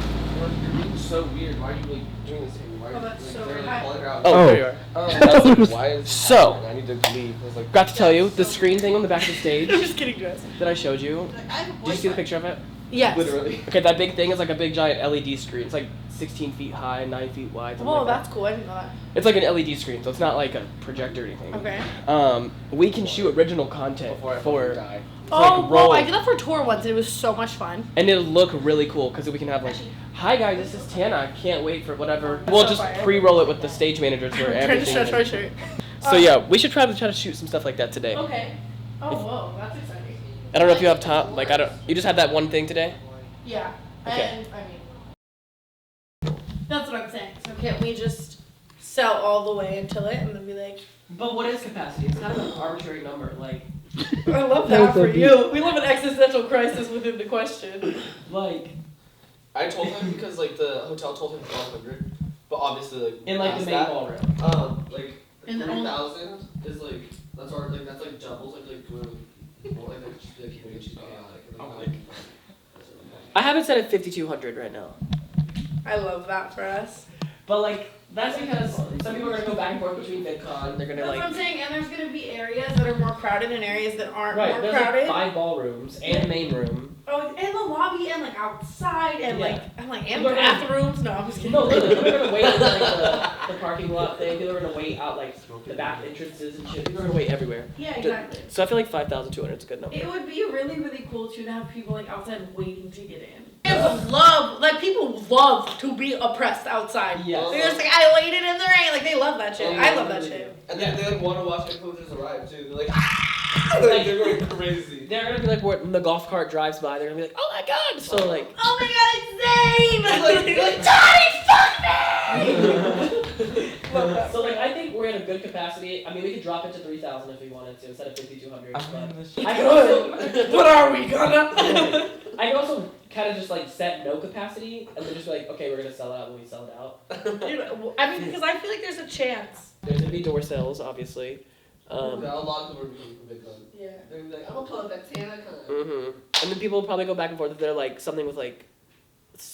[SPEAKER 17] you're being so weird. Why are you like doing this thing? Why are you
[SPEAKER 8] that's so
[SPEAKER 17] they're,
[SPEAKER 8] weird.
[SPEAKER 17] like, calling her out?
[SPEAKER 5] Oh, there you are.
[SPEAKER 17] I was like, why is
[SPEAKER 5] So,
[SPEAKER 17] I need to leave. I was like,
[SPEAKER 5] got to tell you, the screen thing on the back of the stage.
[SPEAKER 2] I'm just kidding, Jess.
[SPEAKER 5] That I showed you. Did you see the picture of it?
[SPEAKER 2] Yes.
[SPEAKER 17] Literally.
[SPEAKER 5] Okay, that big thing is like a big giant LED screen. It's like 16 feet high, 9 feet wide.
[SPEAKER 2] Oh,
[SPEAKER 5] like
[SPEAKER 2] that's cool. I didn't know that.
[SPEAKER 5] It's like an LED screen, so it's not like a projector or anything.
[SPEAKER 2] Okay.
[SPEAKER 5] We can shoot original content for.
[SPEAKER 17] Die.
[SPEAKER 2] Oh,
[SPEAKER 5] like,
[SPEAKER 2] well, I did that for tour once, and it was so much fun.
[SPEAKER 5] And it'll look really cool because we can have like, hi guys, this is Tana. I can't wait for whatever. We'll just pre-roll it with the stage managers for everything.
[SPEAKER 2] Trying to stretch my shirt.
[SPEAKER 5] So yeah, we should try to shoot some stuff like that today.
[SPEAKER 2] Okay. Oh, whoa, that's exciting.
[SPEAKER 5] I don't know if you have time. Like you just had that one thing today.
[SPEAKER 2] Yeah.
[SPEAKER 5] Okay.
[SPEAKER 2] And I mean, that's what I'm saying. So can't we just sell all the way until it and then be like?
[SPEAKER 5] But what is capacity? It's kind of an arbitrary number. Like.
[SPEAKER 2] I love that for you. We live an existential crisis within the question.
[SPEAKER 5] Like.
[SPEAKER 17] I told him because like the hotel told him 1,200, but obviously like
[SPEAKER 5] in like the main ballroom.
[SPEAKER 17] Like 3,000 is like that's like doubles like just like way too chaotic.
[SPEAKER 5] I have it set at 5,200 right now.
[SPEAKER 2] I love that for us.
[SPEAKER 5] But like that's because some people are gonna go back and forth between VidCon. They're gonna
[SPEAKER 2] That's
[SPEAKER 5] like.
[SPEAKER 2] what I'm saying, and there's gonna be areas that are more crowded and areas that aren't more
[SPEAKER 5] there's
[SPEAKER 2] crowded.
[SPEAKER 5] like 5 ballrooms and main room.
[SPEAKER 2] Oh, and the lobby and like outside and
[SPEAKER 5] Yeah.
[SPEAKER 2] and bathrooms. No, I'm just kidding.
[SPEAKER 5] No, literally, people are gonna wait in like the parking lot thing. People are gonna wait out like the back entrances and shit. People are gonna wait everywhere.
[SPEAKER 2] Yeah, exactly.
[SPEAKER 5] So I feel like 5,200 is a good number.
[SPEAKER 2] It would be really, really cool too to have people like outside waiting to get in. People love to be oppressed outside.
[SPEAKER 5] Yes.
[SPEAKER 2] They're just like, I waited in the rain. Like they love that shit. I love that shit.
[SPEAKER 17] And then they like want to watch influencers arrive too. They're like, like they're going crazy.
[SPEAKER 5] They're gonna be like when the golf cart drives by. They're gonna be like, oh my god! So like,
[SPEAKER 2] oh my god, it's Zane! Johnny, fuck me!
[SPEAKER 5] So like, I think we're at a good capacity. I mean, we could drop it to 3,000 if we wanted to instead of 5,200. But
[SPEAKER 2] are we gonna?
[SPEAKER 5] I can also kind of just like set no capacity and then just be like, okay, we're gonna sell out when we sell it out.
[SPEAKER 2] I mean, because I feel like there's a chance.
[SPEAKER 5] There's gonna be door sales, obviously.
[SPEAKER 17] A lot of people are coming from VidCon.
[SPEAKER 2] Yeah.
[SPEAKER 17] They're gonna be like, I'm gonna pull up that TanaCon.
[SPEAKER 5] And then people will probably go back and forth if they're like something with like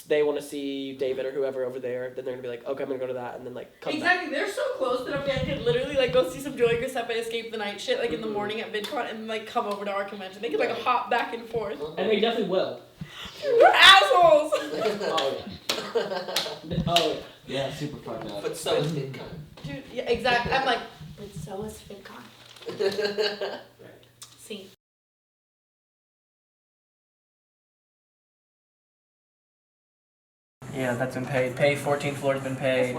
[SPEAKER 5] they want to see David or whoever over there, then they're gonna be like, okay, I'm gonna go to that, and then like come
[SPEAKER 2] Exactly, they're so close that I could literally like go see some Joey Giuseppe Escape the Night shit like in the morning at VidCon and like come over to our convention. They could like hop back and forth.
[SPEAKER 5] And they definitely will.
[SPEAKER 2] We're assholes.
[SPEAKER 5] Oh yeah. Oh yeah. Yeah, super fucked up.
[SPEAKER 17] But so is VidCon.
[SPEAKER 2] Dude, yeah, exactly. I'm like, but so is VidCon. See.
[SPEAKER 5] Yeah, that's been paid. Pay 14th floor has been paid.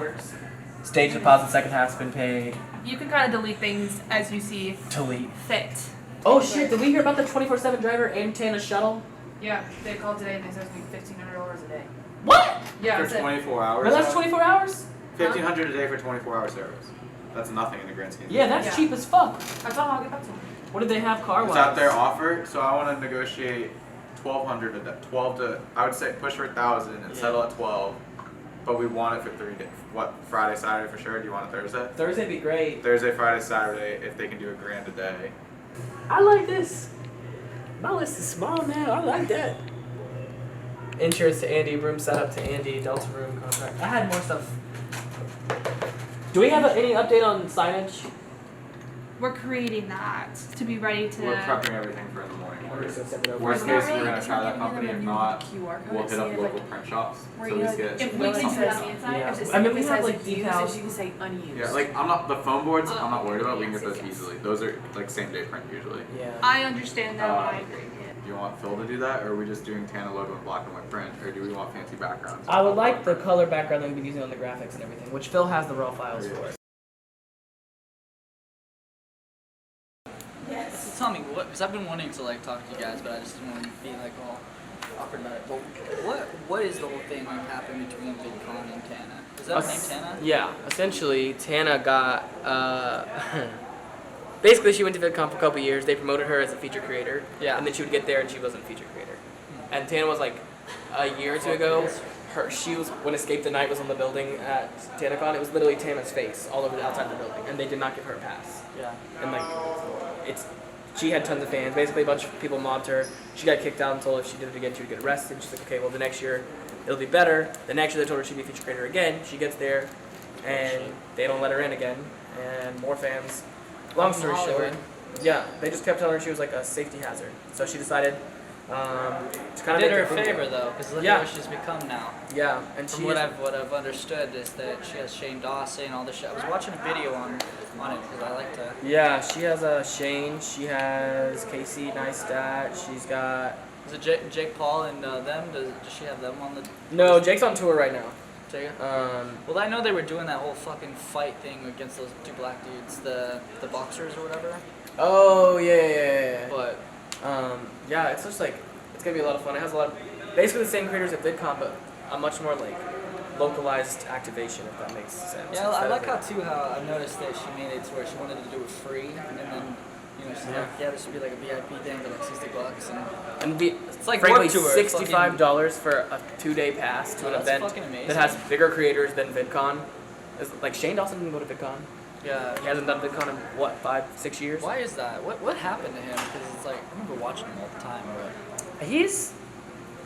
[SPEAKER 5] Stage deposit second half's been paid.
[SPEAKER 18] You can kind of delete things as you see
[SPEAKER 5] Delete.
[SPEAKER 18] fit.
[SPEAKER 5] Oh shit, did we hear about the 24/7 driver and Tana shuttle?
[SPEAKER 18] Yeah, they called today and they said it's going to be $1,500 a day.
[SPEAKER 5] What?
[SPEAKER 18] Yeah,
[SPEAKER 6] For
[SPEAKER 18] that's it.
[SPEAKER 6] 24 hours.
[SPEAKER 5] But that's 24 hours?
[SPEAKER 6] $1,500 a day for 24-hour service. That's nothing in the grand scheme.
[SPEAKER 5] Yeah, that's cheap as fuck.
[SPEAKER 18] That's all I'll get back to them.
[SPEAKER 5] What did they have car-wise?
[SPEAKER 6] Is that their offer? So I want to negotiate 1,200 a day. 12 to, I would say push for 1,000 and settle at 12. But we want it for 3 days. What, Friday, Saturday for sure? Do you want it Thursday?
[SPEAKER 5] Thursday'd be great.
[SPEAKER 6] Thursday, Friday, Saturday, if they can do $1,000 a day.
[SPEAKER 5] I like this. My list is small now. I like that. Insurance to Andy, room setup to Andy, Delta room contract. I had more stuff. Do we have any update on signage?
[SPEAKER 18] We're creating that to be ready to...
[SPEAKER 6] We're prepping everything for in the morning.
[SPEAKER 5] Worst case,
[SPEAKER 6] Worst case, we're going to try that company. If not, we'll hit up local print shops. So at least get
[SPEAKER 18] if we
[SPEAKER 6] something.
[SPEAKER 5] Yeah. I mean, we have like decals.
[SPEAKER 18] You can say unused.
[SPEAKER 6] Yeah, like I'm not, the foam boards, I'm not worried about. We can get those easily. Those are like same day print usually.
[SPEAKER 5] Yeah.
[SPEAKER 18] I understand that, I agree.
[SPEAKER 6] Do you want Phil to do that, or are we just doing Tana logo and black and white print, or do we want fancy backgrounds?
[SPEAKER 5] I would like the color background that we've been using on the graphics and everything, which Phil has the raw files for.
[SPEAKER 19] Yes. So tell me what, because I've been wanting to like talk to you guys, but I just didn't want to be like all awkward about it. But what is the whole thing like happening between VidCon and Tana? Is that her name Tana?
[SPEAKER 5] Yeah, essentially Tana got basically she went to VidCon for a couple years. They promoted her as a feature creator.
[SPEAKER 19] Yeah.
[SPEAKER 5] And then she would get there and she wasn't a feature creator. And Tana was like a year or two ago. She was when Escape the Night was on the building at TanaCon. It was literally Tana's face all over the outside of the building, and they did not give her a pass.
[SPEAKER 19] Yeah.
[SPEAKER 5] And like, she had tons of fans. Basically, a bunch of people mobbed her. She got kicked out and told if she did it again, she would get arrested. She's like, okay, well the next year it'll be better. The next year they told her she'd be a feature creator again. She gets there, and they don't let her in again. And more fans. Long story short, yeah, they just kept telling her she was like a safety hazard. So she decided. To kind of
[SPEAKER 19] did her a favor though, because look at what she's become now.
[SPEAKER 5] Yeah, and
[SPEAKER 19] from what I've understood is that she has Shane Dawson, all this shit. I was watching a video on it because I like to.
[SPEAKER 5] Yeah, she has Shane. She has Casey Neistat. She's got.
[SPEAKER 19] Is it Jake Paul and them? Does she have them on the?
[SPEAKER 5] No, Jake's on tour right now.
[SPEAKER 19] Jake? Well, I know they were doing that whole fucking fight thing against those two black dudes, the boxers or whatever.
[SPEAKER 5] Oh yeah.
[SPEAKER 19] But.
[SPEAKER 5] Yeah, it's just like, it's gonna be a lot of fun. It has a lot of, basically the same creators at VidCon, but a much more like localized activation, if that makes sense.
[SPEAKER 19] Yeah, I like how I've noticed that she made it to where she wanted to do it free, and then, you know, she's like, yeah, this would be like a VIP thing for like $60, and
[SPEAKER 5] it's
[SPEAKER 19] like
[SPEAKER 5] frankly
[SPEAKER 19] work tour,
[SPEAKER 5] $65 for a 2-day pass to an event that has bigger creators than VidCon. Like Shane Dawson didn't go to VidCon.
[SPEAKER 19] Yeah.
[SPEAKER 5] He hasn't done VidCon in what, 5-6 years?
[SPEAKER 19] Why is that? What happened to him? Because it's like I remember watching him all the time. But
[SPEAKER 5] he's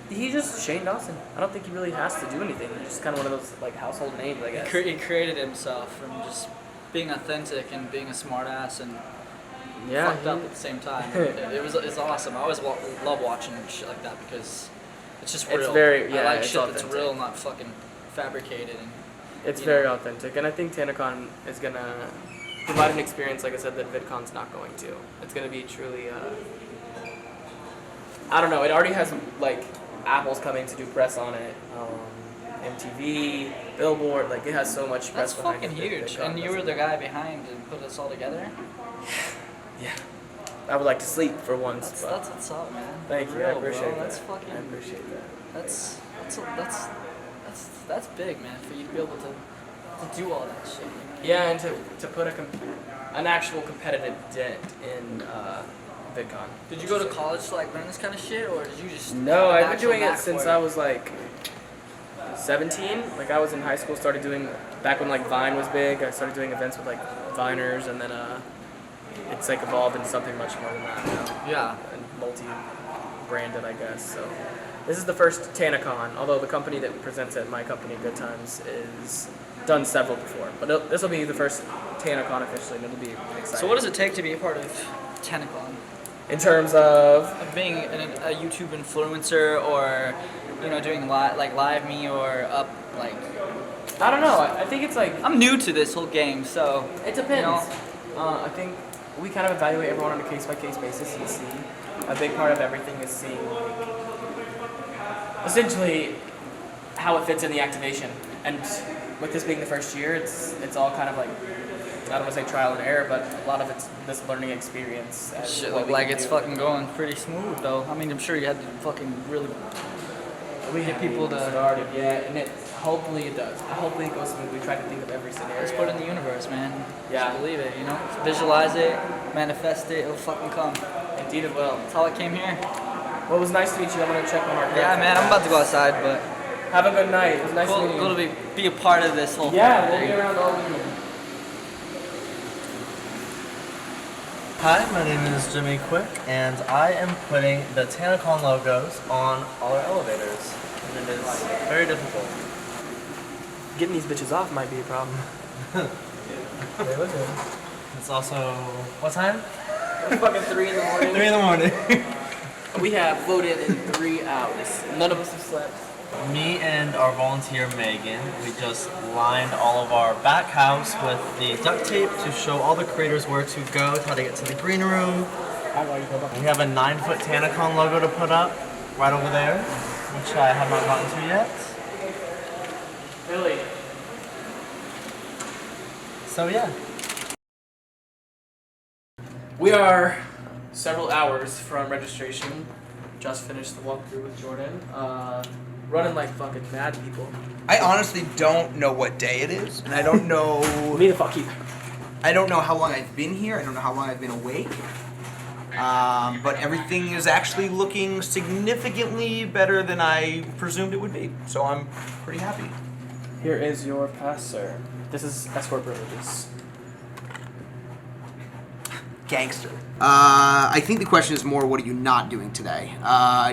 [SPEAKER 5] just Shane Dawson. I don't think he really has to do anything. He's just kind of one of those like household names, I guess.
[SPEAKER 19] He created himself from just being authentic and being a smartass and fucked up at the same time. It's awesome. I always love watching shit like that because it's just real.
[SPEAKER 5] It's very
[SPEAKER 19] I like
[SPEAKER 5] it's
[SPEAKER 19] shit
[SPEAKER 5] authentic.
[SPEAKER 19] that's real, not fucking fabricated. And
[SPEAKER 5] it's very authentic, and I think TanaCon is gonna provide an experience, like I said, that VidCon's not going to. It's gonna be truly. I don't know. It already has like Apple's coming to do press on it. MTV, Billboard, like it has so much press behind it.
[SPEAKER 19] That's fucking huge. And you were the guy behind and put us all together.
[SPEAKER 5] Yeah. I would like to sleep for once.
[SPEAKER 19] That's what's up, man.
[SPEAKER 5] Thank you.
[SPEAKER 19] Real,
[SPEAKER 5] I appreciate
[SPEAKER 19] bro.
[SPEAKER 5] that.
[SPEAKER 19] That's fucking.
[SPEAKER 5] I appreciate that.
[SPEAKER 19] That's big, man. For you to be able to do all that shit.
[SPEAKER 5] Yeah, and to put an actual competitive dent in VidCon.
[SPEAKER 19] Did you go to college to like learn this kind of shit, or did you just?
[SPEAKER 5] No, I've been doing it since I was like 17. Like I was in high school, started doing back when like Vine was big. I started doing events with like Viners, and then it's like evolved into something much more than that now.
[SPEAKER 19] Yeah.
[SPEAKER 5] And multi-branded, I guess. So This is the first TanaCon, although the company that presents it, my company, Good Times, is done several before. But this will be the first TanaCon officially, and it'll be exciting.
[SPEAKER 19] So what does it take to be a part of TanaCon?
[SPEAKER 5] In terms of
[SPEAKER 19] being a YouTube influencer, or doing live me, or up like.
[SPEAKER 5] I don't know. I think it's like
[SPEAKER 19] I'm new to this whole game, so
[SPEAKER 5] it depends. I think we kind of evaluate everyone on a case-by-case basis and see. A big part of everything is seeing essentially how it fits in the activation. And with this being the first year, it's all kind of like, I don't want to say trial and error, but a lot of it's this learning experience.
[SPEAKER 19] Shit look like it's fucking going pretty smooth though. I mean, I'm sure you had to fucking really get people to
[SPEAKER 5] started, yeah, and hopefully it does. Hopefully it goes smooth. We try to think of every scenario.
[SPEAKER 19] Just put it in the universe, man.
[SPEAKER 5] Yeah.
[SPEAKER 19] Just believe it, Visualize it, manifest it, it'll fucking come.
[SPEAKER 5] Indeed it will.
[SPEAKER 19] That's how I came here.
[SPEAKER 5] Well, it was nice to meet you. I'm gonna check my mark.
[SPEAKER 19] Yeah, man, I'm about to go outside, but
[SPEAKER 5] have a good night. It was nice meeting you.
[SPEAKER 19] Cool to be a part of this whole
[SPEAKER 5] Yeah,
[SPEAKER 19] thing.
[SPEAKER 5] we'll be around all weekend.
[SPEAKER 20] Hi, my name is Jimmy Quick, and I am putting the TanaCon logos on all our elevators. And it is very difficult.
[SPEAKER 5] Getting these bitches off might be a problem. They look good.
[SPEAKER 20] It's also, what time?
[SPEAKER 5] It's fucking 3 in the morning.
[SPEAKER 20] 3 in the morning.
[SPEAKER 5] We have voted in 3 hours. None of us have slept.
[SPEAKER 20] Me and our volunteer Megan, we just lined all of our back house with the duct tape to show all the creators where to go, how to get to the green room. We have a 9-foot TanaCon logo to put up right over there, which I have not gotten to yet.
[SPEAKER 5] Really?
[SPEAKER 20] So yeah.
[SPEAKER 5] We are several hours from registration. Just finished the walkthrough with Jordan. Running like fucking mad people.
[SPEAKER 15] I honestly don't know what day it is, and I don't know.
[SPEAKER 5] Me the fuck either.
[SPEAKER 15] I don't know how long I've been here. I don't know how long I've been awake. But everything is actually looking significantly better than I presumed it would be. So I'm pretty happy.
[SPEAKER 5] Here is your pass, sir. This is escort privileges.
[SPEAKER 15] Gangster. I think the question is more, what are you not doing today?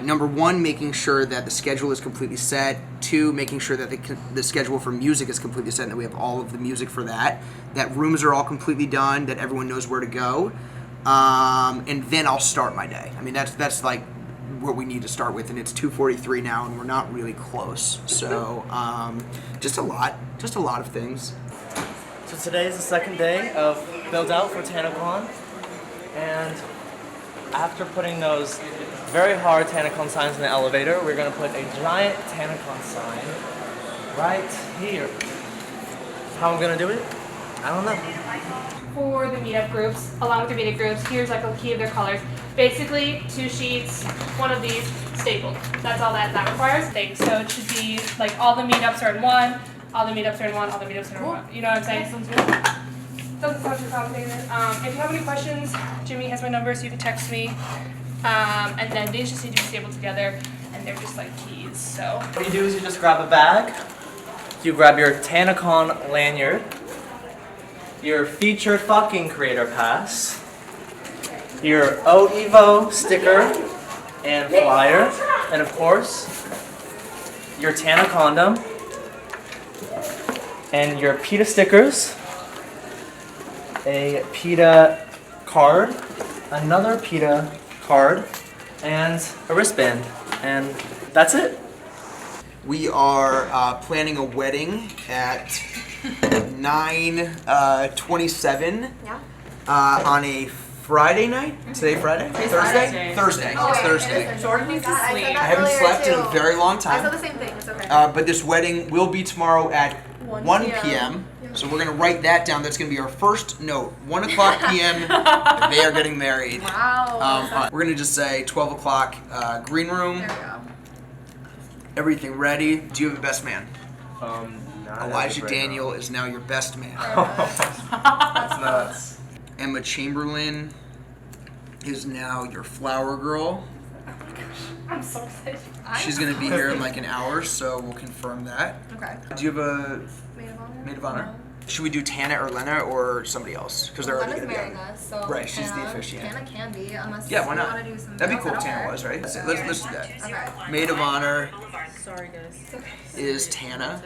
[SPEAKER 15] Number 1, making sure that the schedule is completely set. 2, making sure that the schedule for music is completely set and that we have all of the music for that. That rooms are all completely done, that everyone knows where to go. And then I'll start my day. I mean, that's like what we need to start with, and it's 2:43 now, and we're not really close. So, just a lot of things.
[SPEAKER 20] So today is the second day of build out for TanaCon. And after putting those very hard TanaCon signs in the elevator, we're going to put a giant TanaCon sign right here. How I'm going to do it? I don't know.
[SPEAKER 18] For the meetup groups, along with the meetup groups, here's like a key of their colors. Basically, 2 sheets, one of these stapled. That's all that requires. So it should be like all the meetups are in one, all the meetups are in one, all the meetups are in one. You know what I'm saying? Sounds good. Doesn't sound too complicated. If you have any questions, Jimmy has my number, so you can text me. And then these just need to be stapled together, and they're just like keys. So
[SPEAKER 20] what you do is you just grab a bag, you grab your TanaCon lanyard, your featured fucking creator pass, your OEVO sticker and flyer, and of course, your Tana condom, and your PETA stickers, a PETA card, another PETA card, and a wristband. And that's it.
[SPEAKER 15] We are planning a wedding at 9:27 on a Friday night. Today Friday? Thursday? Thursday.
[SPEAKER 21] Oh,
[SPEAKER 15] It's
[SPEAKER 21] wait,
[SPEAKER 15] Thursday.
[SPEAKER 21] Jordan needs to sleep.
[SPEAKER 15] I haven't slept in a very long
[SPEAKER 21] I
[SPEAKER 15] time.
[SPEAKER 21] said the same thing. It's okay.
[SPEAKER 15] But this wedding will be tomorrow at 1 p.m. So we're gonna write that down. That's gonna be our first note. 1 o'clock p.m. They are getting married.
[SPEAKER 21] Wow.
[SPEAKER 15] We're gonna just say 12 o'clock green room.
[SPEAKER 21] There we go.
[SPEAKER 15] Everything ready. Do you have a best man?
[SPEAKER 14] Not
[SPEAKER 15] Elijah
[SPEAKER 14] right
[SPEAKER 15] Daniel is now your best man.
[SPEAKER 14] That's nuts.
[SPEAKER 15] Emma Chamberlain is now your flower girl.
[SPEAKER 21] I'm so excited.
[SPEAKER 15] She's gonna be here in like an hour, so we'll confirm that.
[SPEAKER 21] Okay.
[SPEAKER 15] Do you have a
[SPEAKER 21] Maid of honor?
[SPEAKER 15] maid of honor? should we do Tana or Lena or somebody else? Because they're already
[SPEAKER 1] Lena's
[SPEAKER 15] going to be
[SPEAKER 1] marrying
[SPEAKER 15] on.
[SPEAKER 1] us, so
[SPEAKER 15] Right, she's the
[SPEAKER 1] Tana-
[SPEAKER 15] officiant.
[SPEAKER 1] Tana can be, unless
[SPEAKER 15] Yeah, why
[SPEAKER 1] you
[SPEAKER 15] not?
[SPEAKER 1] want to do some.
[SPEAKER 15] That'd be cool
[SPEAKER 1] else
[SPEAKER 15] if
[SPEAKER 1] out
[SPEAKER 15] Tana
[SPEAKER 1] there.
[SPEAKER 15] was, right? Let's do that.
[SPEAKER 1] Okay.
[SPEAKER 15] Maid of honor
[SPEAKER 18] Sorry, guys.
[SPEAKER 15] is Tana.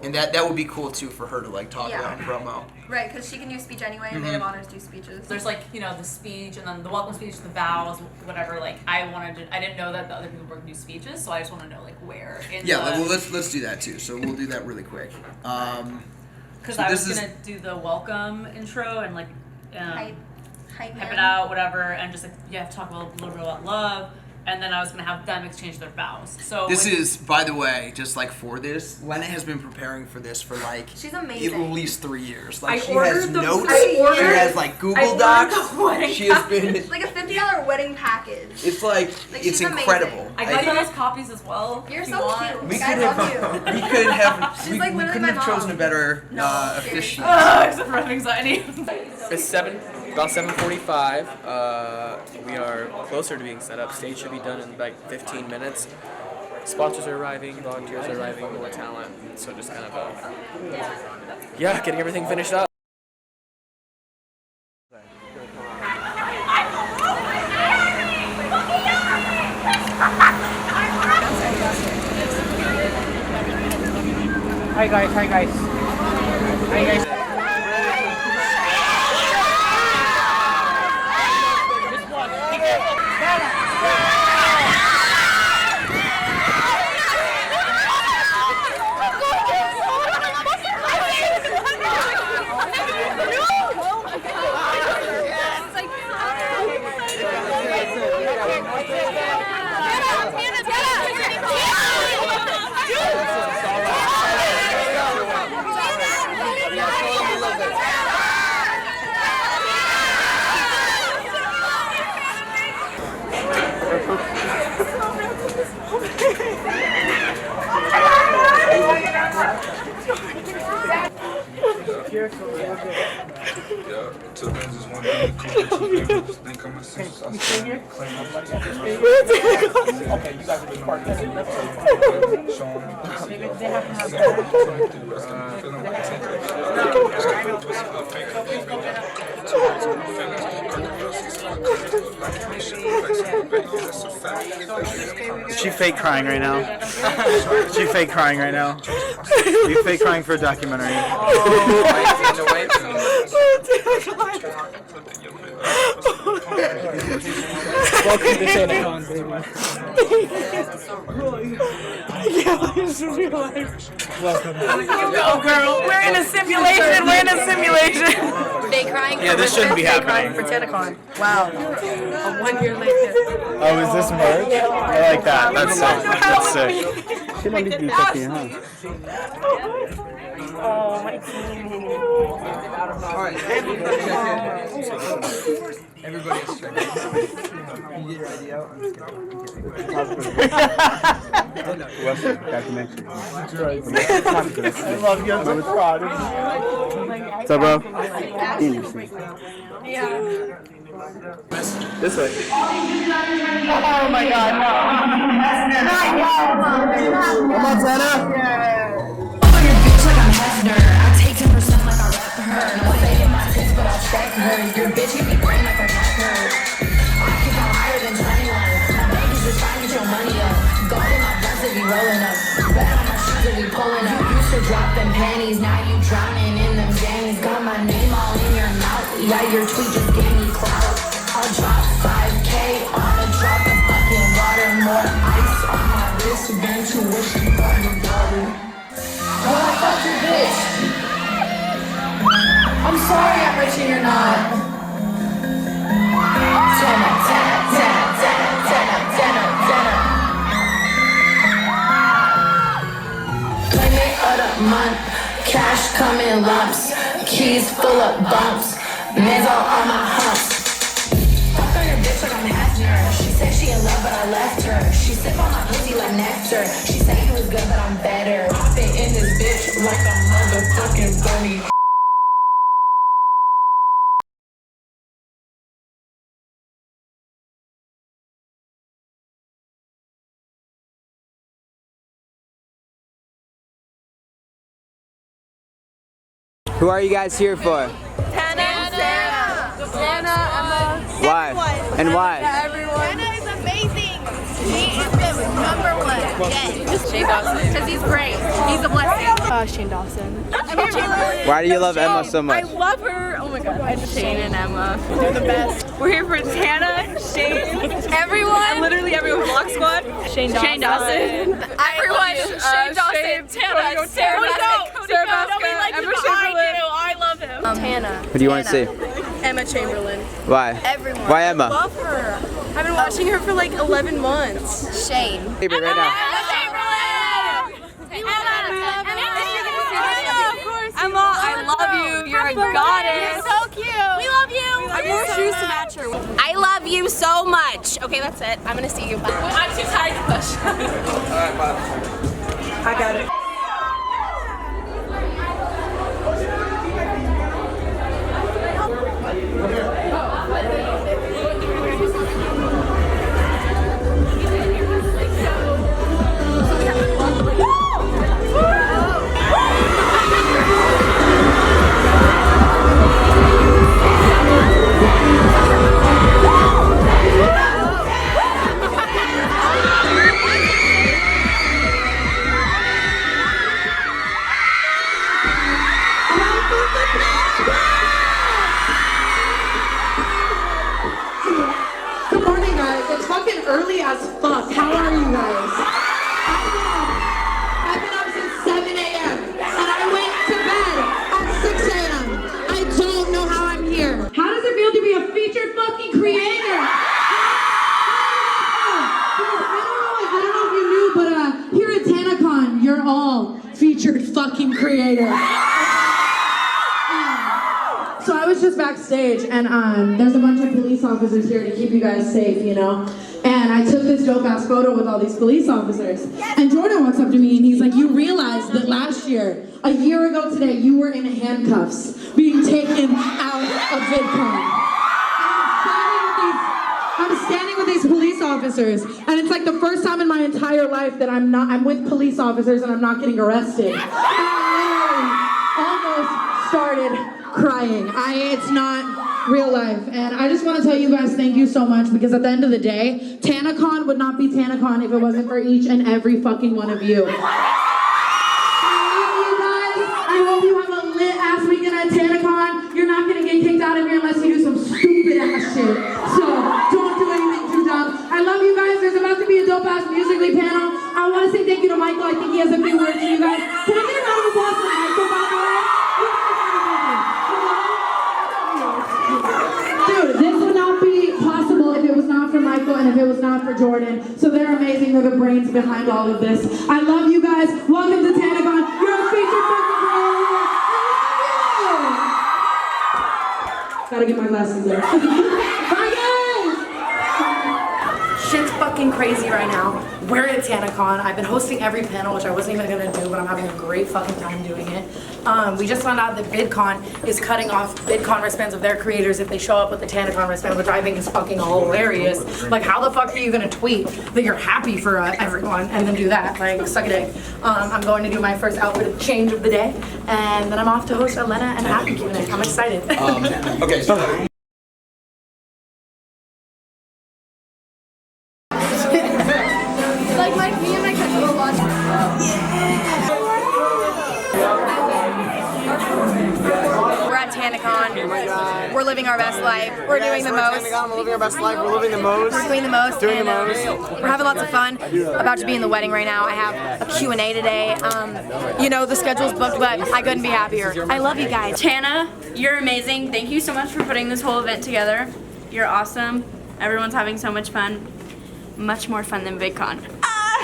[SPEAKER 15] And that would be cool too for her to like talk about in promo.
[SPEAKER 1] Right, because she can do speech anyway, and maid of honors do speeches.
[SPEAKER 22] There's like, you know, the speech and then the welcome speech, the vows, whatever. Like I didn't know that the other people were gonna do speeches, so I just want to know like where.
[SPEAKER 15] Well, let's do that too. So we'll do that really quick.
[SPEAKER 22] Because
[SPEAKER 15] So
[SPEAKER 22] I
[SPEAKER 15] this
[SPEAKER 22] was
[SPEAKER 15] is-
[SPEAKER 22] gonna do the welcome intro and like
[SPEAKER 1] Hype
[SPEAKER 22] hype
[SPEAKER 1] man.
[SPEAKER 22] it out, whatever, and just like talk a little bit about love, and then I was gonna have them exchange their vows. So
[SPEAKER 15] This is, by the way, just like for this, Lena has been preparing for this for like
[SPEAKER 1] She's amazing.
[SPEAKER 15] at least 3 years. Like
[SPEAKER 22] I
[SPEAKER 15] she has
[SPEAKER 22] ordered the-
[SPEAKER 15] notes,
[SPEAKER 22] I ordered-
[SPEAKER 15] she has like
[SPEAKER 22] I
[SPEAKER 15] Google
[SPEAKER 22] ordered
[SPEAKER 15] Docs.
[SPEAKER 22] the wedding
[SPEAKER 15] She has been.
[SPEAKER 1] It's like a $50 wedding package.
[SPEAKER 15] It's like
[SPEAKER 1] Like,
[SPEAKER 15] it's
[SPEAKER 1] she's
[SPEAKER 15] incredible.
[SPEAKER 22] I got those copies as well.
[SPEAKER 1] You're
[SPEAKER 22] if you
[SPEAKER 1] so
[SPEAKER 22] want.
[SPEAKER 1] cute.
[SPEAKER 15] We
[SPEAKER 1] Like,
[SPEAKER 15] could
[SPEAKER 1] I love
[SPEAKER 15] have.
[SPEAKER 1] you.
[SPEAKER 15] We could have.
[SPEAKER 1] She's
[SPEAKER 15] we,
[SPEAKER 1] like
[SPEAKER 15] we
[SPEAKER 1] literally
[SPEAKER 15] couldn't
[SPEAKER 1] my
[SPEAKER 15] have chosen a
[SPEAKER 1] mom.
[SPEAKER 15] better
[SPEAKER 1] No,
[SPEAKER 15] officiant.
[SPEAKER 22] Except for anxiety.
[SPEAKER 5] It's about 7:45. We are closer to being set up. Stage should be done in like 15 minutes. Sponsors are arriving, volunteers are arriving, more talent. So just kind of getting everything finished up.
[SPEAKER 23] Hi guys. Hi guys.
[SPEAKER 16] She fake crying right now. She fake crying right now. You fake crying for a documentary.
[SPEAKER 23] Welcome to TanaCon, baby. Welcome.
[SPEAKER 22] Go, girl. We're in a simulation. We're in a simulation.
[SPEAKER 23] Fake crying.
[SPEAKER 16] Yeah, this shouldn't be happening.
[SPEAKER 23] For TanaCon. Wow. 1 year later.
[SPEAKER 16] Oh, is this merch? I like that. That's sick. That's sick.
[SPEAKER 23] She don't need to be picky, huh? Oh, my team.
[SPEAKER 15] Alright, everybody is checking. You get your ID out?
[SPEAKER 23] Documentary. I love you. I'm so proud of you. What's up, bro?
[SPEAKER 1] Yeah.
[SPEAKER 23] This way.
[SPEAKER 1] Oh my god,
[SPEAKER 23] Come on, Tana.
[SPEAKER 24] Your bitch like I'm Hefner. I take 10% like I rap her. No fake in my tits, but I check her. Your bitch hit me brain like a hacker. I kick out higher than 21. My bank is just fine, get your money up. Gold in my blunts, they be rolling up. Bad on my shoes, they be pulling up. Used to drop them panties, now you drowning in them gangs. Got my name all in your mouth. Yeah, your tweet just gave me clout. I'll drop 5K on a drop of fucking water. More ice on my wrist than tuition from your daughter. Well, I fucked your bitch. I'm sorry I'm rich and you're not. Tana, Tana, Tana, Tana, Tana, Tana, Tana. Blame it of the month. Cash come in lumps. Keys full of bumps. Mans all on my humps. Fuck on your bitch like I'm Hefner. She said she in love but I left her. She sip on my pussy like nectar. She said he was good but I'm better. Pop it in this bitch like a motherfucking bunny.
[SPEAKER 4] Who are you guys here for?
[SPEAKER 1] Tana and Sarah. Tana, Emma.
[SPEAKER 4] Why? And why?
[SPEAKER 1] Everyone. Tana is amazing. He is the number one. Yes. Shane Dawson. Because he's great. He's a blessing. Shane Dawson. Emma Chamberlain.
[SPEAKER 4] Why do you love Emma so much?
[SPEAKER 1] I love her. Oh my god. Shane and Emma. They're the best. We're here for Tana, Shane, everyone. And literally everyone. Vlog Squad. Shane Dawson. Everyone. Shane Dawson. Tana. Sarah Emma Chamberlain. I love him. Tana.
[SPEAKER 4] Who do you want to see?
[SPEAKER 1] Emma Chamberlain.
[SPEAKER 4] Why?
[SPEAKER 1] Everyone.
[SPEAKER 4] Why Emma?
[SPEAKER 1] I love her. I've been watching her for like 11 months. Shane.
[SPEAKER 4] Favorite right now.
[SPEAKER 1] Emma Chamberlain. Emma, I love you. You're a goddess. You're so cute. We love you. I have more shoes to match her. I love you so much. Okay, that's it. I'm gonna see you. Bye. I'm too tired to push.
[SPEAKER 17] Alright, bye.
[SPEAKER 1] I got it.
[SPEAKER 8] Good morning, guys. It's fucking early as fuck. How are you guys? I've been up since 7 a.m. and I went to bed at 6 a.m. I don't know how I'm here. How does it feel to be a featured fucking creator? I don't know if you knew, but here at TanaCon, you're all featured fucking creators. So I was just backstage, and there's a bunch of police officers here to keep you guys safe, you know? And I took this dope-ass photo with all these police officers. And Jordan walks up to me, and he's like, you realize that last year, a year ago today, you were in handcuffs, being taken out of VidCon. I'm standing with these police officers, and it's like the first time in my entire life that I'm with police officers and I'm not getting arrested. And I literally almost started crying. It's not real life. And I just want to tell you guys thank you so much, because at the end of the day, TanaCon would not be TanaCon if it wasn't for each and every fucking one of you. I love you guys. I hope you have a lit ass weekend at TanaCon. You're not going to get kicked out of here unless you do some stupid ass shit. So don't do anything too dumb. I love you guys. There's about to be a dope ass Musically panel. I want to say thank you to Michael. I think he has a few words for you guys. Can I get a round of applause for Michael, by the way? Dude, this would not be possible if it was not for Michael and if it was not for Jordan. So they're amazing. They're the brains behind all of this. I love you guys. Welcome to TanaCon. You're a featured fucking creator. I love you. Gotta get my glasses there. Bye, guys.
[SPEAKER 2] Shit's fucking crazy right now. We're at TanaCon. I've been hosting every panel, which I wasn't even gonna do, but I'm having a great fucking time doing it. We just found out that VidCon is cutting off VidCon wristbands of their creators if they show up with the TanaCon wristband, which I think is fucking hilarious. Like, how the fuck are you gonna tweet that you're happy for everyone and then do that? Like, suck a dick. I'm going to do my first outfit change of the day, and then I'm off to host Elena and Happy Q&A. I'm excited.
[SPEAKER 15] Okay, so
[SPEAKER 1] Like me and my cousin were watching. We're at TanaCon. We're living our best life. We're doing the most.
[SPEAKER 23] We're living our best life. We're living the most.
[SPEAKER 1] We're doing the most.
[SPEAKER 23] Doing the
[SPEAKER 1] and,
[SPEAKER 23] most.
[SPEAKER 1] We're having lots of fun. About to be in the wedding right now. I have a Q&A today. You know, the schedule's booked, but I couldn't be happier. I love you guys.
[SPEAKER 7] Tana, you're amazing. Thank you so much for putting this whole event together. You're awesome. Everyone's having so much fun. Much more fun than VidCon.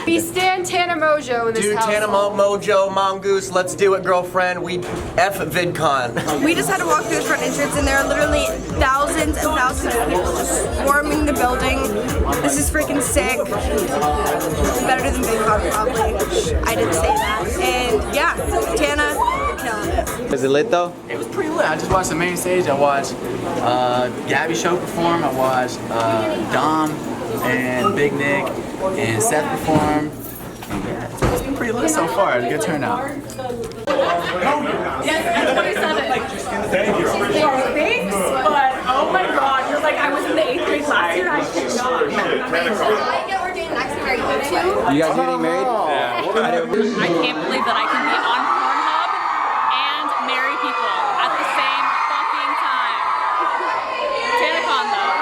[SPEAKER 9] We stand Tana Mongeau in this house.
[SPEAKER 12] Dude, Tana Mongeau, Mongoose, let's do it, girlfriend. We F VidCon.
[SPEAKER 1] We just had to walk through the front entrance, and there are literally thousands and thousands of people just swarming the building. This is freaking sick. Better than VidCon, probably. I didn't say that. And yeah, Tana, killing it.
[SPEAKER 4] Is it lit though?
[SPEAKER 25] It was pretty lit. I just watched the main stage. I watched Gabby Show perform. I watched Dom and Big Nick and Seth perform. And yeah,
[SPEAKER 23] pretty lit so far. Good turnout.
[SPEAKER 1] Yes, at 27. Thanks, but oh my god, you're like, I was in the 8th grade last year, I cannot.
[SPEAKER 21] I get ordained next year at YouTube.
[SPEAKER 4] You guys are getting married?
[SPEAKER 7] I can't believe that I can be on Pornhub and marry people at the same fucking time. TanaCon though.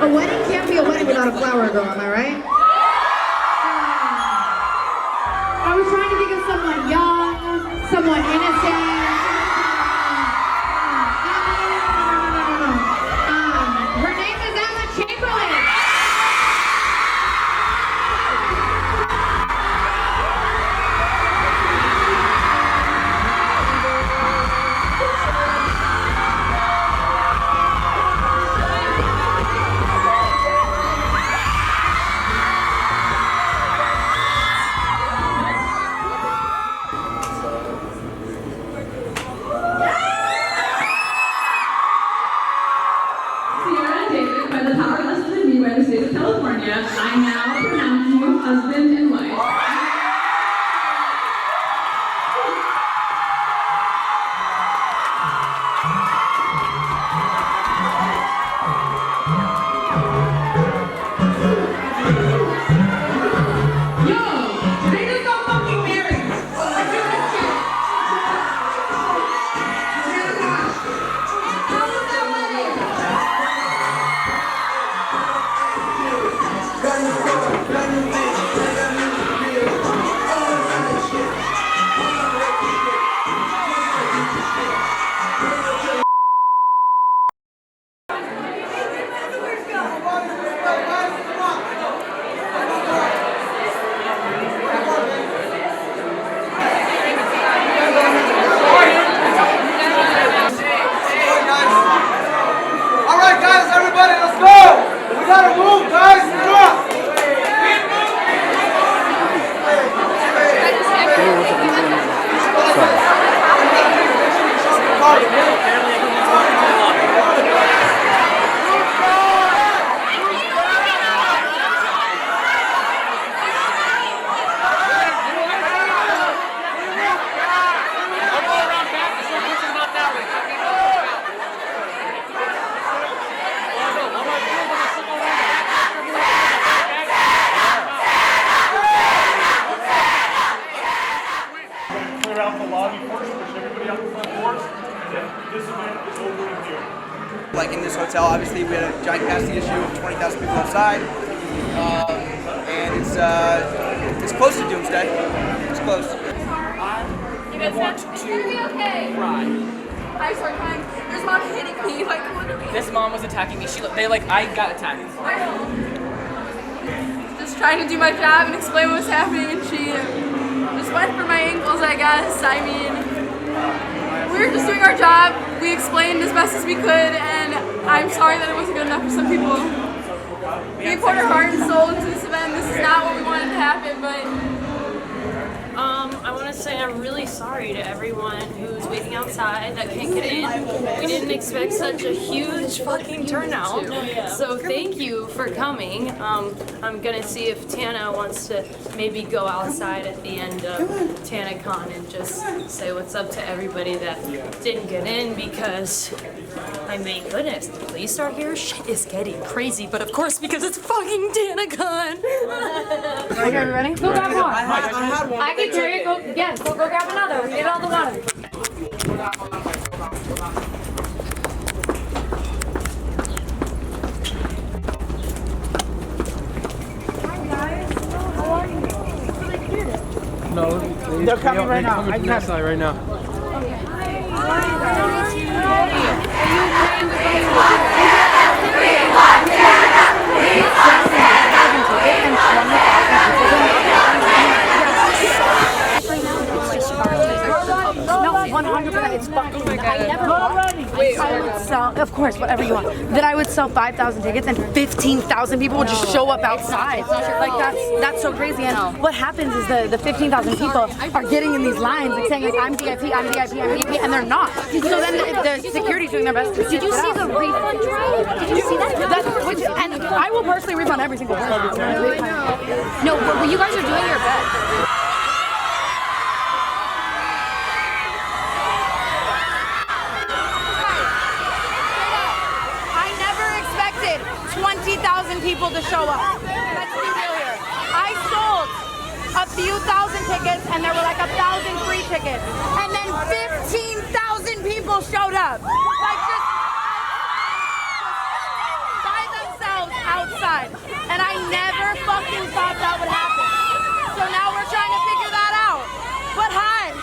[SPEAKER 8] A wedding can't be a wedding without a flower girl, am I right? I was trying to think of someone young, someone innocent. Her name is Emma Chamberlain.
[SPEAKER 3] I now pronounce you husband and wife.
[SPEAKER 12] Like in this hotel, obviously we had a giant capacity issue of 20,000 people outside, and it's close to doomsday. It's close.
[SPEAKER 1] I want to cry. I start crying. There's mom hitting me, like literally.
[SPEAKER 5] This mom was attacking me. I got attacked.
[SPEAKER 1] Just trying to do my job and explain what's happening, and she just went for my ankles, I guess. I mean, we were just doing our job. We explained as best as we could, and I'm sorry that it wasn't good enough for some people. We poured our heart and soul into this event. This is not what we wanted to happen, but
[SPEAKER 6] I want to say I'm really sorry to everyone who's waiting outside that can't get in. We didn't expect such a huge fucking turnout, so thank you for coming. I'm gonna see if Tana wants to maybe go outside at the end of TanaCon and just say what's up to everybody that didn't get in, because I mean, goodness, the police are here. Shit is getting crazy, but of course because it's fucking TanaCon.
[SPEAKER 1] Okay, everybody?
[SPEAKER 21] Go grab one.
[SPEAKER 12] I had one.
[SPEAKER 21] I can carry it. Go grab another. Get all the water.
[SPEAKER 23] No, they're coming right now. I'm coming side right now.
[SPEAKER 1] No,
[SPEAKER 2] 100%. It's fucking. I never thought.
[SPEAKER 1] Wait,
[SPEAKER 2] I would sell, of course, whatever you want. That I would sell 5,000 tickets and 15,000 people would just show up outside. Like that's so crazy. And what happens is the 15,000 people are getting in these lines, like saying like I'm VIP, I'm VIP, I'm VIP, and they're not. So then the security's doing their best. Did you see the refund drive? Did you see that? And I will personally refund every single person.
[SPEAKER 21] No, but you guys are doing your best.
[SPEAKER 2] I never expected 20,000 people to show up. Let's be real here. I sold a few thousand tickets and there were like 1,000 free tickets. And then 15,000 people showed up. Like just by themselves outside. And I never fucking thought that would happen. So now we're trying to figure that out. But hi.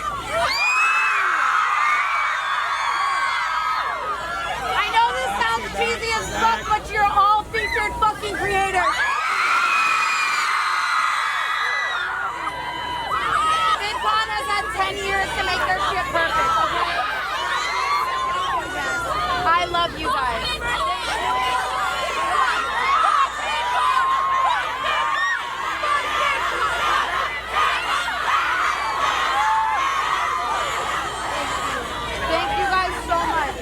[SPEAKER 2] I know this sounds cheesy as fuck, but you're all featured fucking creators. VidCon has had 10 years to make their shit perfect, okay? I love you guys. Thank you guys so much.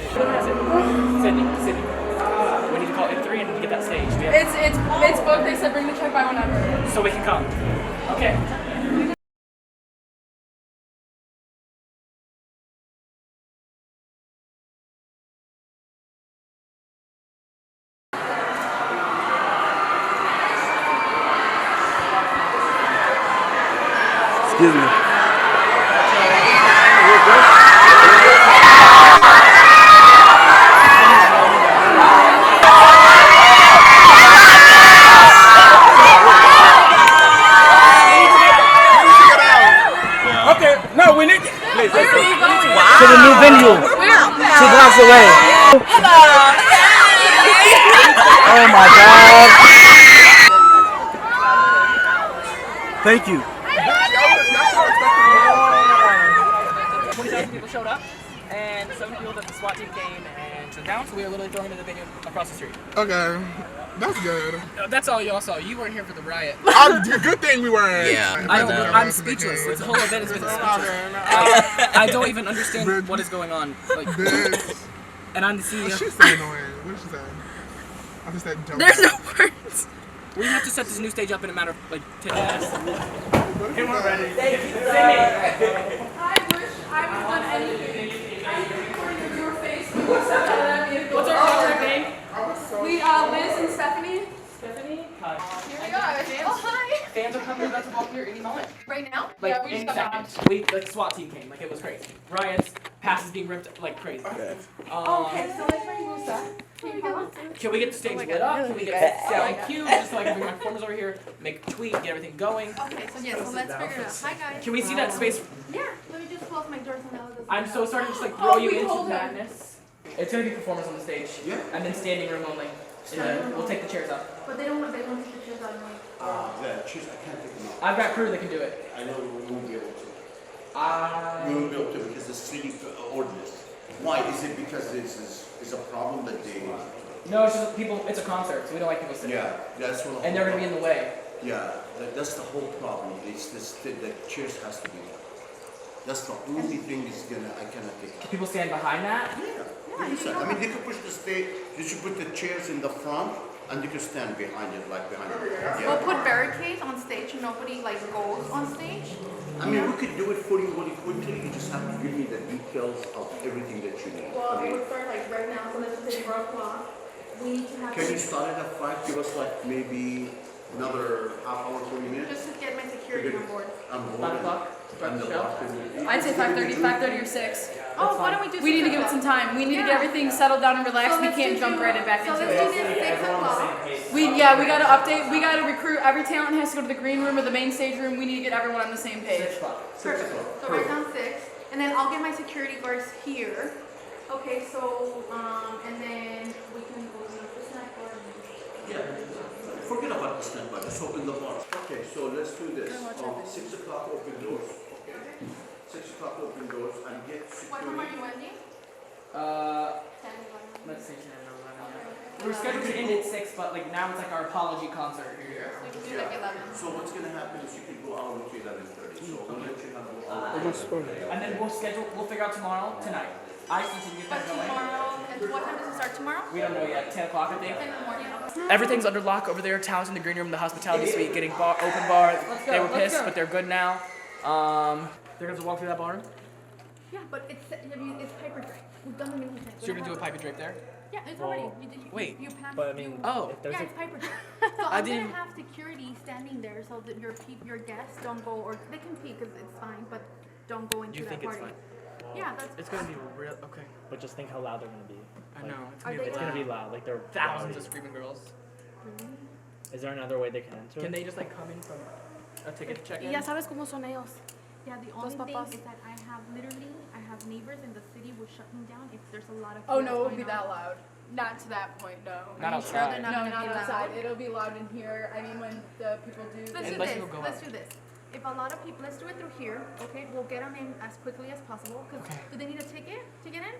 [SPEAKER 5] Sydney. We need to call it 3 and get that stage.
[SPEAKER 1] It's booked. They said bring the check by whenever.
[SPEAKER 5] So we can come. Okay.
[SPEAKER 23] Excuse me. Okay, no, we need. Please,
[SPEAKER 1] Where are you going?
[SPEAKER 23] to the new venue.
[SPEAKER 1] Where?
[SPEAKER 23] 2 blocks away. Oh my God. Thank you.
[SPEAKER 5] 20,000 people showed up, and 7 people that the SWAT team came and took down, so we were literally throwing them in the venue across the street.
[SPEAKER 10] Okay, that's good.
[SPEAKER 5] That's all y'all saw. You weren't here for the riot.
[SPEAKER 10] Good thing we weren't.
[SPEAKER 5] Yeah. I'm speechless. This whole event has been speechless. I don't even understand what is going on. Like, and I'm the CEO.
[SPEAKER 10] She's so annoying. What did she say? I just said don't.
[SPEAKER 1] There's no words.
[SPEAKER 5] We have to set this new stage up in a matter of like 10 minutes.
[SPEAKER 23] Hey, we're ready.
[SPEAKER 1] I wish I would have done anything. I recorded your face. What's our contact name? Liz and Stephanie.
[SPEAKER 5] Stephanie?
[SPEAKER 1] Here we go. Oh, hi.
[SPEAKER 5] Fans are coming about to walk here any moment.
[SPEAKER 1] Right now?
[SPEAKER 5] Like
[SPEAKER 1] Yeah, we
[SPEAKER 5] any
[SPEAKER 1] just got
[SPEAKER 5] second. Like SWAT team came. Like it was crazy. Riots, passes being ripped like crazy.
[SPEAKER 1] Okay, so let's bring Musa.
[SPEAKER 5] Can we get the stage lit up? Can we get sound cues just so I can bring my performers over here, make a tweet, get everything going?
[SPEAKER 21] Okay, so yeah, so let's figure it out. Hi guys.
[SPEAKER 5] Can we see that space?
[SPEAKER 21] Yeah, let me just close my doors and now.
[SPEAKER 5] I'm so sorry to just like throw you into madness. It's gonna be performers on the stage. Yeah. And then standing room only. We'll take the chairs out.
[SPEAKER 21] But they don't take the chairs out anyway.
[SPEAKER 11] Yeah, cheers, I can't take them out.
[SPEAKER 5] I've got crew that can do it.
[SPEAKER 11] I know we won't be able to. We won't be able to because the city ordinance. Why? Is it because this is a problem that they...
[SPEAKER 5] No, it's just people, it's a concert, so we don't like people sitting.
[SPEAKER 11] Yeah, that's what.
[SPEAKER 5] And they're gonna be in the way.
[SPEAKER 11] Yeah, that's the whole problem. It's this thing that chairs has to be there. That's the only thing I cannot take.
[SPEAKER 5] Can people stand behind that?
[SPEAKER 11] Yeah. I mean, they could push the stage. You should put the chairs in the front, and you can stand behind it, like behind it. Yeah.
[SPEAKER 21] We'll put barricades on stage so nobody like goes on stage.
[SPEAKER 11] I mean, we could do it for you really quickly. You just have to give me the details of everything that you need.
[SPEAKER 21] Well, it would start like right now, so let's just say 4 o'clock. We need to have.
[SPEAKER 11] Can you start it at 5? Give us like maybe another half hour, 40 minutes.
[SPEAKER 21] Just to get my security on board.
[SPEAKER 5] 5 o'clock.
[SPEAKER 11] And the block.
[SPEAKER 1] I'd say 5:30 or 6.
[SPEAKER 21] Oh, why don't we do?
[SPEAKER 1] We need to give it some time. We need to get everything settled down and relaxed. We can't jump right back into it.
[SPEAKER 21] So let's do this 6 o'clock.
[SPEAKER 1] We gotta update. We gotta recruit. Every talent has to go to the green room or the main stage room. We need to get everyone on the same page.
[SPEAKER 11] 6 o'clock.
[SPEAKER 21] Perfect. So right now 6, and then I'll get my security guards here. Okay, so and then we can go to the snack bar.
[SPEAKER 11] Yeah. Forget about the snack bar. Just open the bar. Okay, so let's do this. 6 o'clock, open doors. Okay. 6 o'clock open doors and get
[SPEAKER 21] What time are
[SPEAKER 11] security.
[SPEAKER 21] you ending?
[SPEAKER 5] Let's say 10 or 11. We were scheduled to end at 6, but like now it's like our apology concert.
[SPEAKER 11] So what's gonna happen is you can go out until 11:30. So we'll let you have go
[SPEAKER 5] And then we'll figure out tonight. I see to get that
[SPEAKER 21] But
[SPEAKER 5] going.
[SPEAKER 21] tomorrow, and what time does it start tomorrow?
[SPEAKER 5] We don't know yet. 10 o'clock, I think.
[SPEAKER 21] 10 in the morning.
[SPEAKER 5] Everything's under lock over there. Towns in the green room, the hospitality suite, getting open bar. They were pissed, but they're good now. They're gonna have to walk through that bar.
[SPEAKER 21] Yeah, but it's paper drape. We've done the many things.
[SPEAKER 5] So you're gonna do a pipe and drape there?
[SPEAKER 21] Yeah, it's already.
[SPEAKER 5] Wait.
[SPEAKER 21] You passed.
[SPEAKER 5] But I mean, oh.
[SPEAKER 21] Yeah, it's paper drape. So I'm gonna have security standing there so that your guests don't go, or they can pee because it's fine, but don't go into that party. Yeah, that's.
[SPEAKER 5] It's gonna be real. Okay.
[SPEAKER 23] But just think how loud they're gonna be.
[SPEAKER 5] I know.
[SPEAKER 23] It's gonna be loud. Like they're
[SPEAKER 5] thousands of screaming girls.
[SPEAKER 23] Is there another way they can enter?
[SPEAKER 5] Can they just like come in from a ticket check-in?
[SPEAKER 21] Ya sabes cómo son ellos. Yeah, the only thing papás. is that I have neighbors and the city will shut me down if there's a lot of.
[SPEAKER 1] Oh no, it
[SPEAKER 21] chaos
[SPEAKER 1] won't be
[SPEAKER 21] going on.
[SPEAKER 1] that loud. Not to that point, no.
[SPEAKER 5] Not
[SPEAKER 21] Are you sure they're
[SPEAKER 5] outside.
[SPEAKER 21] not
[SPEAKER 1] No,
[SPEAKER 21] gonna
[SPEAKER 1] not
[SPEAKER 21] be loud?
[SPEAKER 1] outside. It'll be loud in here. I mean, when the people do.
[SPEAKER 21] Let's do
[SPEAKER 5] Let's
[SPEAKER 21] this.
[SPEAKER 5] go
[SPEAKER 21] Let's
[SPEAKER 5] out.
[SPEAKER 21] do this. If a lot of people, let's do it through here. Okay, we'll get them in as quickly as possible. Cause do they need a ticket to get in?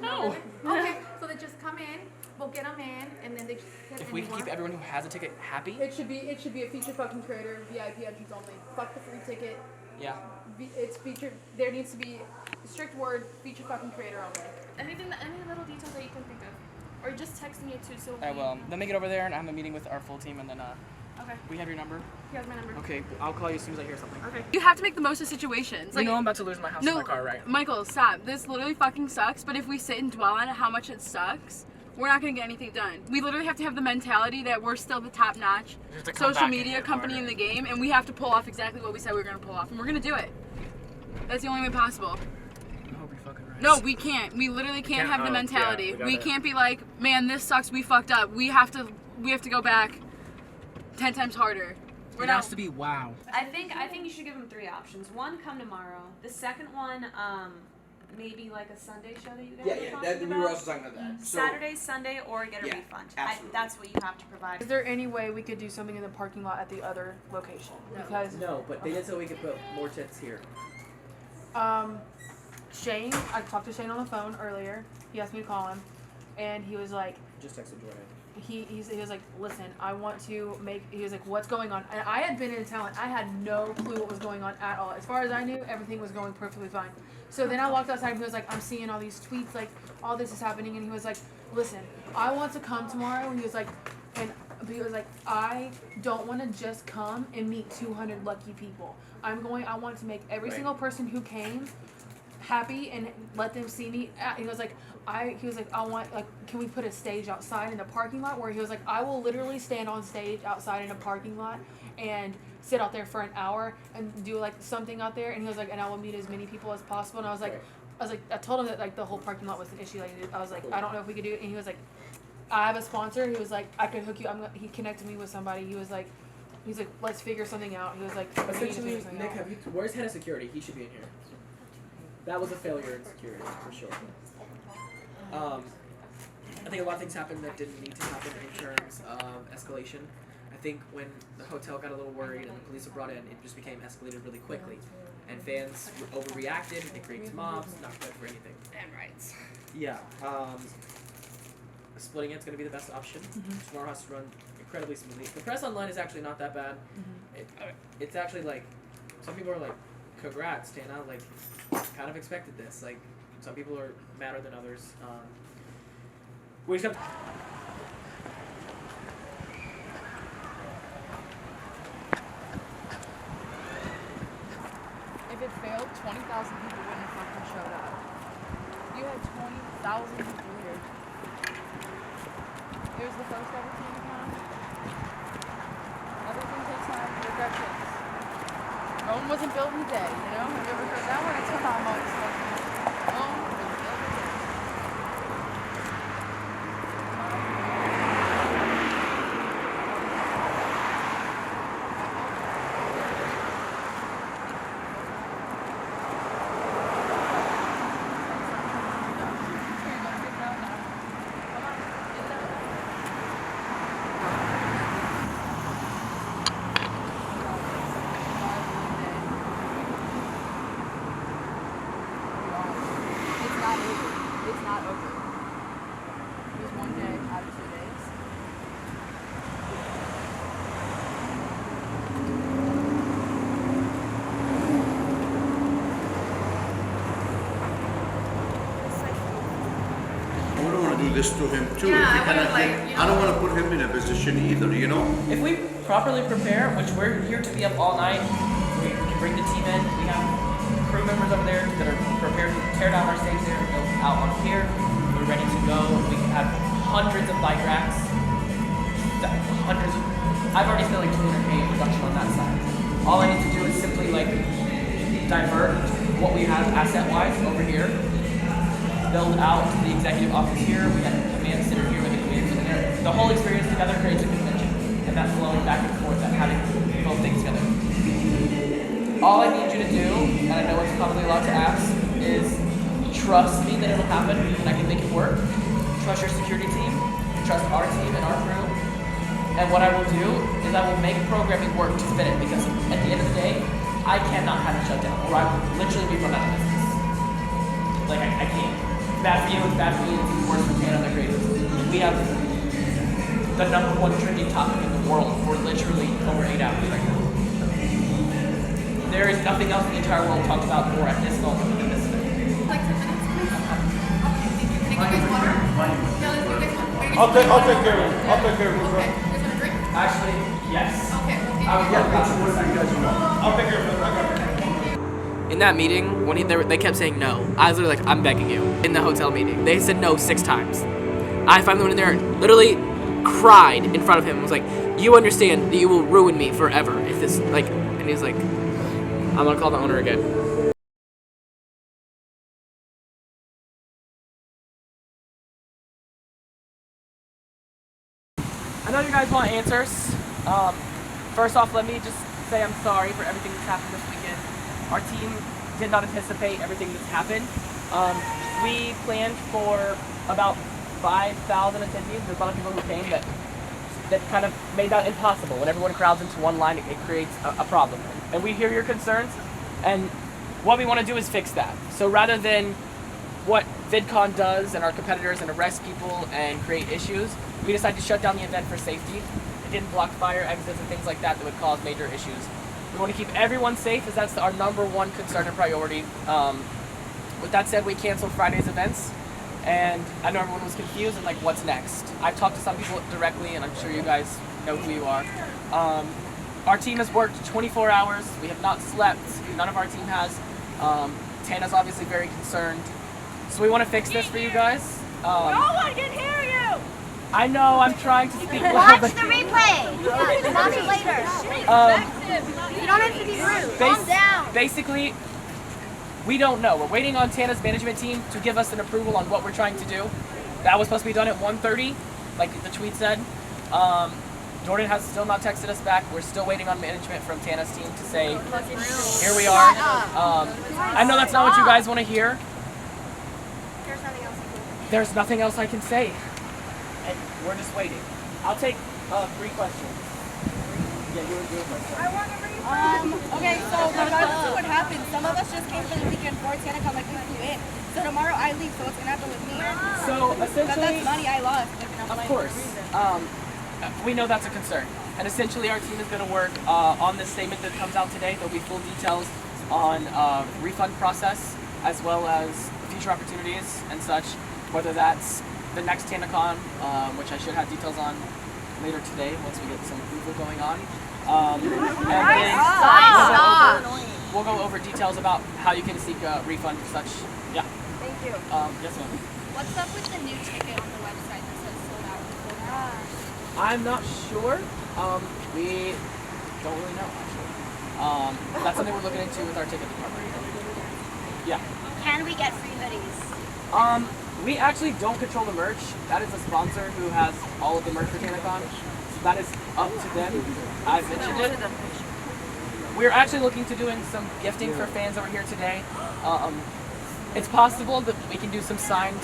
[SPEAKER 5] No.
[SPEAKER 21] Okay, so they just come in. We'll get them in, and then they just sit
[SPEAKER 5] If we can keep everyone who has a ticket happy.
[SPEAKER 1] It should be a feature fucking creator VIP entrance only. Fuck the free ticket.
[SPEAKER 5] Yeah.
[SPEAKER 1] It's featured. There needs to be strict word feature fucking creator only.
[SPEAKER 21] any little details that you can think of, or just text me it too. So
[SPEAKER 5] I will. Then make it over there, and I have a meeting with our full team, and then
[SPEAKER 21] Okay.
[SPEAKER 5] we have your number.
[SPEAKER 21] He has my number.
[SPEAKER 5] Okay, I'll call you as soon as I hear something.
[SPEAKER 1] Okay.
[SPEAKER 13] You have to make the most of situations.
[SPEAKER 5] You know I'm about to lose my house and my car, right?
[SPEAKER 13] Michael, stop. This literally fucking sucks, but if we sit and dwell on it, how much it sucks, we're not gonna get anything done. We literally have to have the mentality that we're still the top-notch social media company in the game, and we have to pull off exactly what we said we were gonna pull off, and we're gonna do it. That's the only way possible.
[SPEAKER 5] I hope you're fucking right.
[SPEAKER 13] No, we can't. We literally can't have the mentality. We can't be like, man, this sucks, we fucked up. We have to go back 10 times harder.
[SPEAKER 5] It has to be wow.
[SPEAKER 22] I think you should give them 3 options. One, come tomorrow. The second one, maybe like a Sunday show that you guys were talking about.
[SPEAKER 12] We were also talking about that. So,
[SPEAKER 22] Saturday, Sunday, or get a refund. That's what you have to provide.
[SPEAKER 1] Is there any way we could do something in the parking lot at the other location? Because
[SPEAKER 5] No, but they did say we could put more tits here.
[SPEAKER 1] Shane, I talked to Shane on the phone earlier. He asked me to call him, and he was like,
[SPEAKER 5] Just texted Jordan.
[SPEAKER 1] he was like, listen, I want to make. He was like, what's going on? And I had been in talent. I had no clue what was going on at all. As far as I knew, everything was going perfectly fine. So then I walked outside, and he was like, I'm seeing all these tweets, like all this is happening, and he was like, listen, I want to come tomorrow. And he was like, I don't want to just come and meet 200 lucky people. I want to make every single person who came happy and let them see me. He was like, I want, like, can we put a stage outside in the parking lot? Where he was like, I will literally stand on stage outside in a parking lot and sit out there for an hour and do like something out there. And he was like, and I will meet as many people as possible. And I was like, I told him that like the whole parking lot was an issue. Like, I was like, I don't know if we could do it. And he was like, I have a sponsor. He was like, I could hook you. He connected me with somebody. He's like, let's figure something out. He was like,
[SPEAKER 5] Essentially, Nick, where's head of security? He should be in here. That was a failure in security, for sure. I think a lot of things happened that didn't need to happen in terms of escalation. I think when the hotel got a little worried and the police were brought in, it just became escalated really quickly. And fans overreacted, it creates mobs, not good for anything.
[SPEAKER 13] And rights.
[SPEAKER 5] Yeah. Splitting it's going to be the best option. Tomorrow has to run incredibly smoothly. The press online is actually not that bad. It's actually like, some people are like, congrats, Tana, like, kind of expected this. Like, some people are madder than others. We just have
[SPEAKER 1] if it failed, 20,000 people wouldn't have fucking showed up. You had 20,000 people here. Here's the first ever TanaCon. Everything takes time. Regrettions. Rome wasn't built in a day, you know? Have you ever heard that one? It took how much? Rome was built in a day.
[SPEAKER 13] It's not over. It was 1 day out of 2 days.
[SPEAKER 11] I wouldn't want to do this to him too. If he cannot get, I don't want to put him in a position either, you know?
[SPEAKER 5] If we properly prepare, which we're here to be up all night, we can bring the team in. We have crew members over there that are prepared to tear down our stage there and go out on here. We're ready to go. We can have hundreds of bike racks. Hundreds of, I've already spent like 200K in production on that side. All I need to do is simply like divert what we have asset-wise over here, build out the executive office here, we have a command center here, we have a command center there. The whole experience together creates a convention, and that's flowing back and forth, that having both things together. All I need you to do, and I know it's probably a lot to ask, is trust me that it'll happen and I can make it work. Trust your security team, trust our team and our crew. And what I will do is I will make programming work to fit it, because at the end of the day, I cannot have it shut down, or I will literally be run out of business. Like, I can't. It's bad for you, it's bad for me, it's worse for Tana, the creators. We have the #1 trending topic in the world for literally over 8 hours right now. There is nothing else the entire world talks about more at this moment than this thing.
[SPEAKER 21] Like 10 minutes, please. Can I get water?
[SPEAKER 23] I'll take care of it. I'll take care of it.
[SPEAKER 5] Actually, yes.
[SPEAKER 21] Okay.
[SPEAKER 5] I would love
[SPEAKER 23] I'll take care of it. I got it.
[SPEAKER 5] In that meeting, when they kept saying no, I was literally like, I'm begging you. In the hotel meeting, they said no 6 times. I finally went in there and literally cried in front of him and was like, you understand that you will ruin me forever if this, like, and he was like, I'm gonna call the owner again. I know you guys want answers. First off, let me just say I'm sorry for everything that's happened this weekend. Our team did not anticipate everything that's happened. We planned for about 5,000 attendees. There's a lot of people who came that kind of made that impossible. When everyone crowds into one line, it creates a problem. And we hear your concerns, and what we want to do is fix that. So rather than what VidCon does and our competitors and arrest people and create issues, we decided to shut down the event for safety. It didn't block fire exits and things like that that would cause major issues. We want to keep everyone safe, as that's our #1 concern and priority. With that said, we canceled Friday's events, and I know everyone was confused and like, what's next? I've talked to some people directly, and I'm sure you guys know who you are. Our team has worked 24 hours. We have not slept. None of our team has. Tana's obviously very concerned. So we want to fix this for you guys.
[SPEAKER 1] No one can hear you!
[SPEAKER 14] I know, I'm trying to speak
[SPEAKER 1] Watch the replay! Watch it later. You don't have to be rude. Calm down.
[SPEAKER 14] Basically, we don't know. We're waiting on Tana's management team to give us an approval on what we're trying to do. That was supposed to be done at 1:30, like the tweet said. Jordan has still not texted us back. We're still waiting on management from Tana's team to say, here we are. I know that's not what you guys want to hear. There's nothing else I can say. And we're just waiting. I'll take 3 questions. Yeah, you were doing questions.
[SPEAKER 16] Okay, so regardless of what happened, some of us just came for the weekend for TanaCon, like we flew in. So tomorrow I leave, so it's gonna happen with me.
[SPEAKER 14] So essentially,
[SPEAKER 16] that's money I lost.
[SPEAKER 14] Of course. We know that's a concern. And essentially our team is going to work on this statement that comes out today. There'll be full details on refund process, as well as future opportunities and such, whether that's the next TanaCon, which I should have details on later today once we get some approval going on. And then we'll go over details about how you can seek a refund and such. Yeah.
[SPEAKER 16] Thank you.
[SPEAKER 14] Yes, ma'am.
[SPEAKER 16] What's up with the new ticket on the website that says sold out?
[SPEAKER 14] I'm not sure. We don't really know, actually. That's something we're looking into with our ticket department. Yeah.
[SPEAKER 1] Can we get free hoodies?
[SPEAKER 14] We actually don't control the merch. That is a sponsor who has all of the merch for TanaCon. So that is up to them. I've mentioned it. We're actually looking to doing some gifting for fans over here today. It's possible that we can do some signed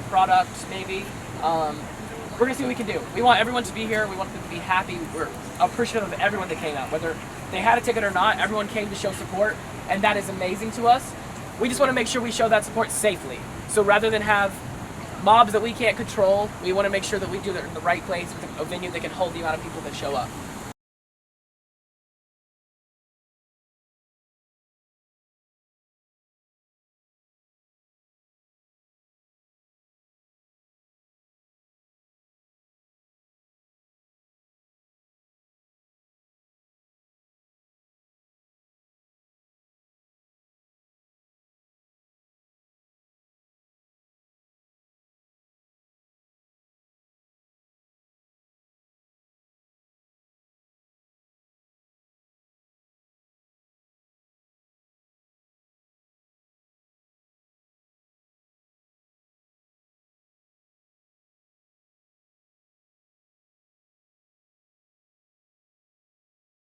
[SPEAKER 14] product, maybe. We're gonna see what we can do. We want everyone to be here. We want them to be happy. We're appreciative of everyone that came out. Whether they had a ticket or not, everyone came to show support, and that is amazing to us. We just want to make sure we show that support safely. So rather than have mobs that we can't control, we want to make sure that we do it in the right place with a venue that can hold the amount of people that show up.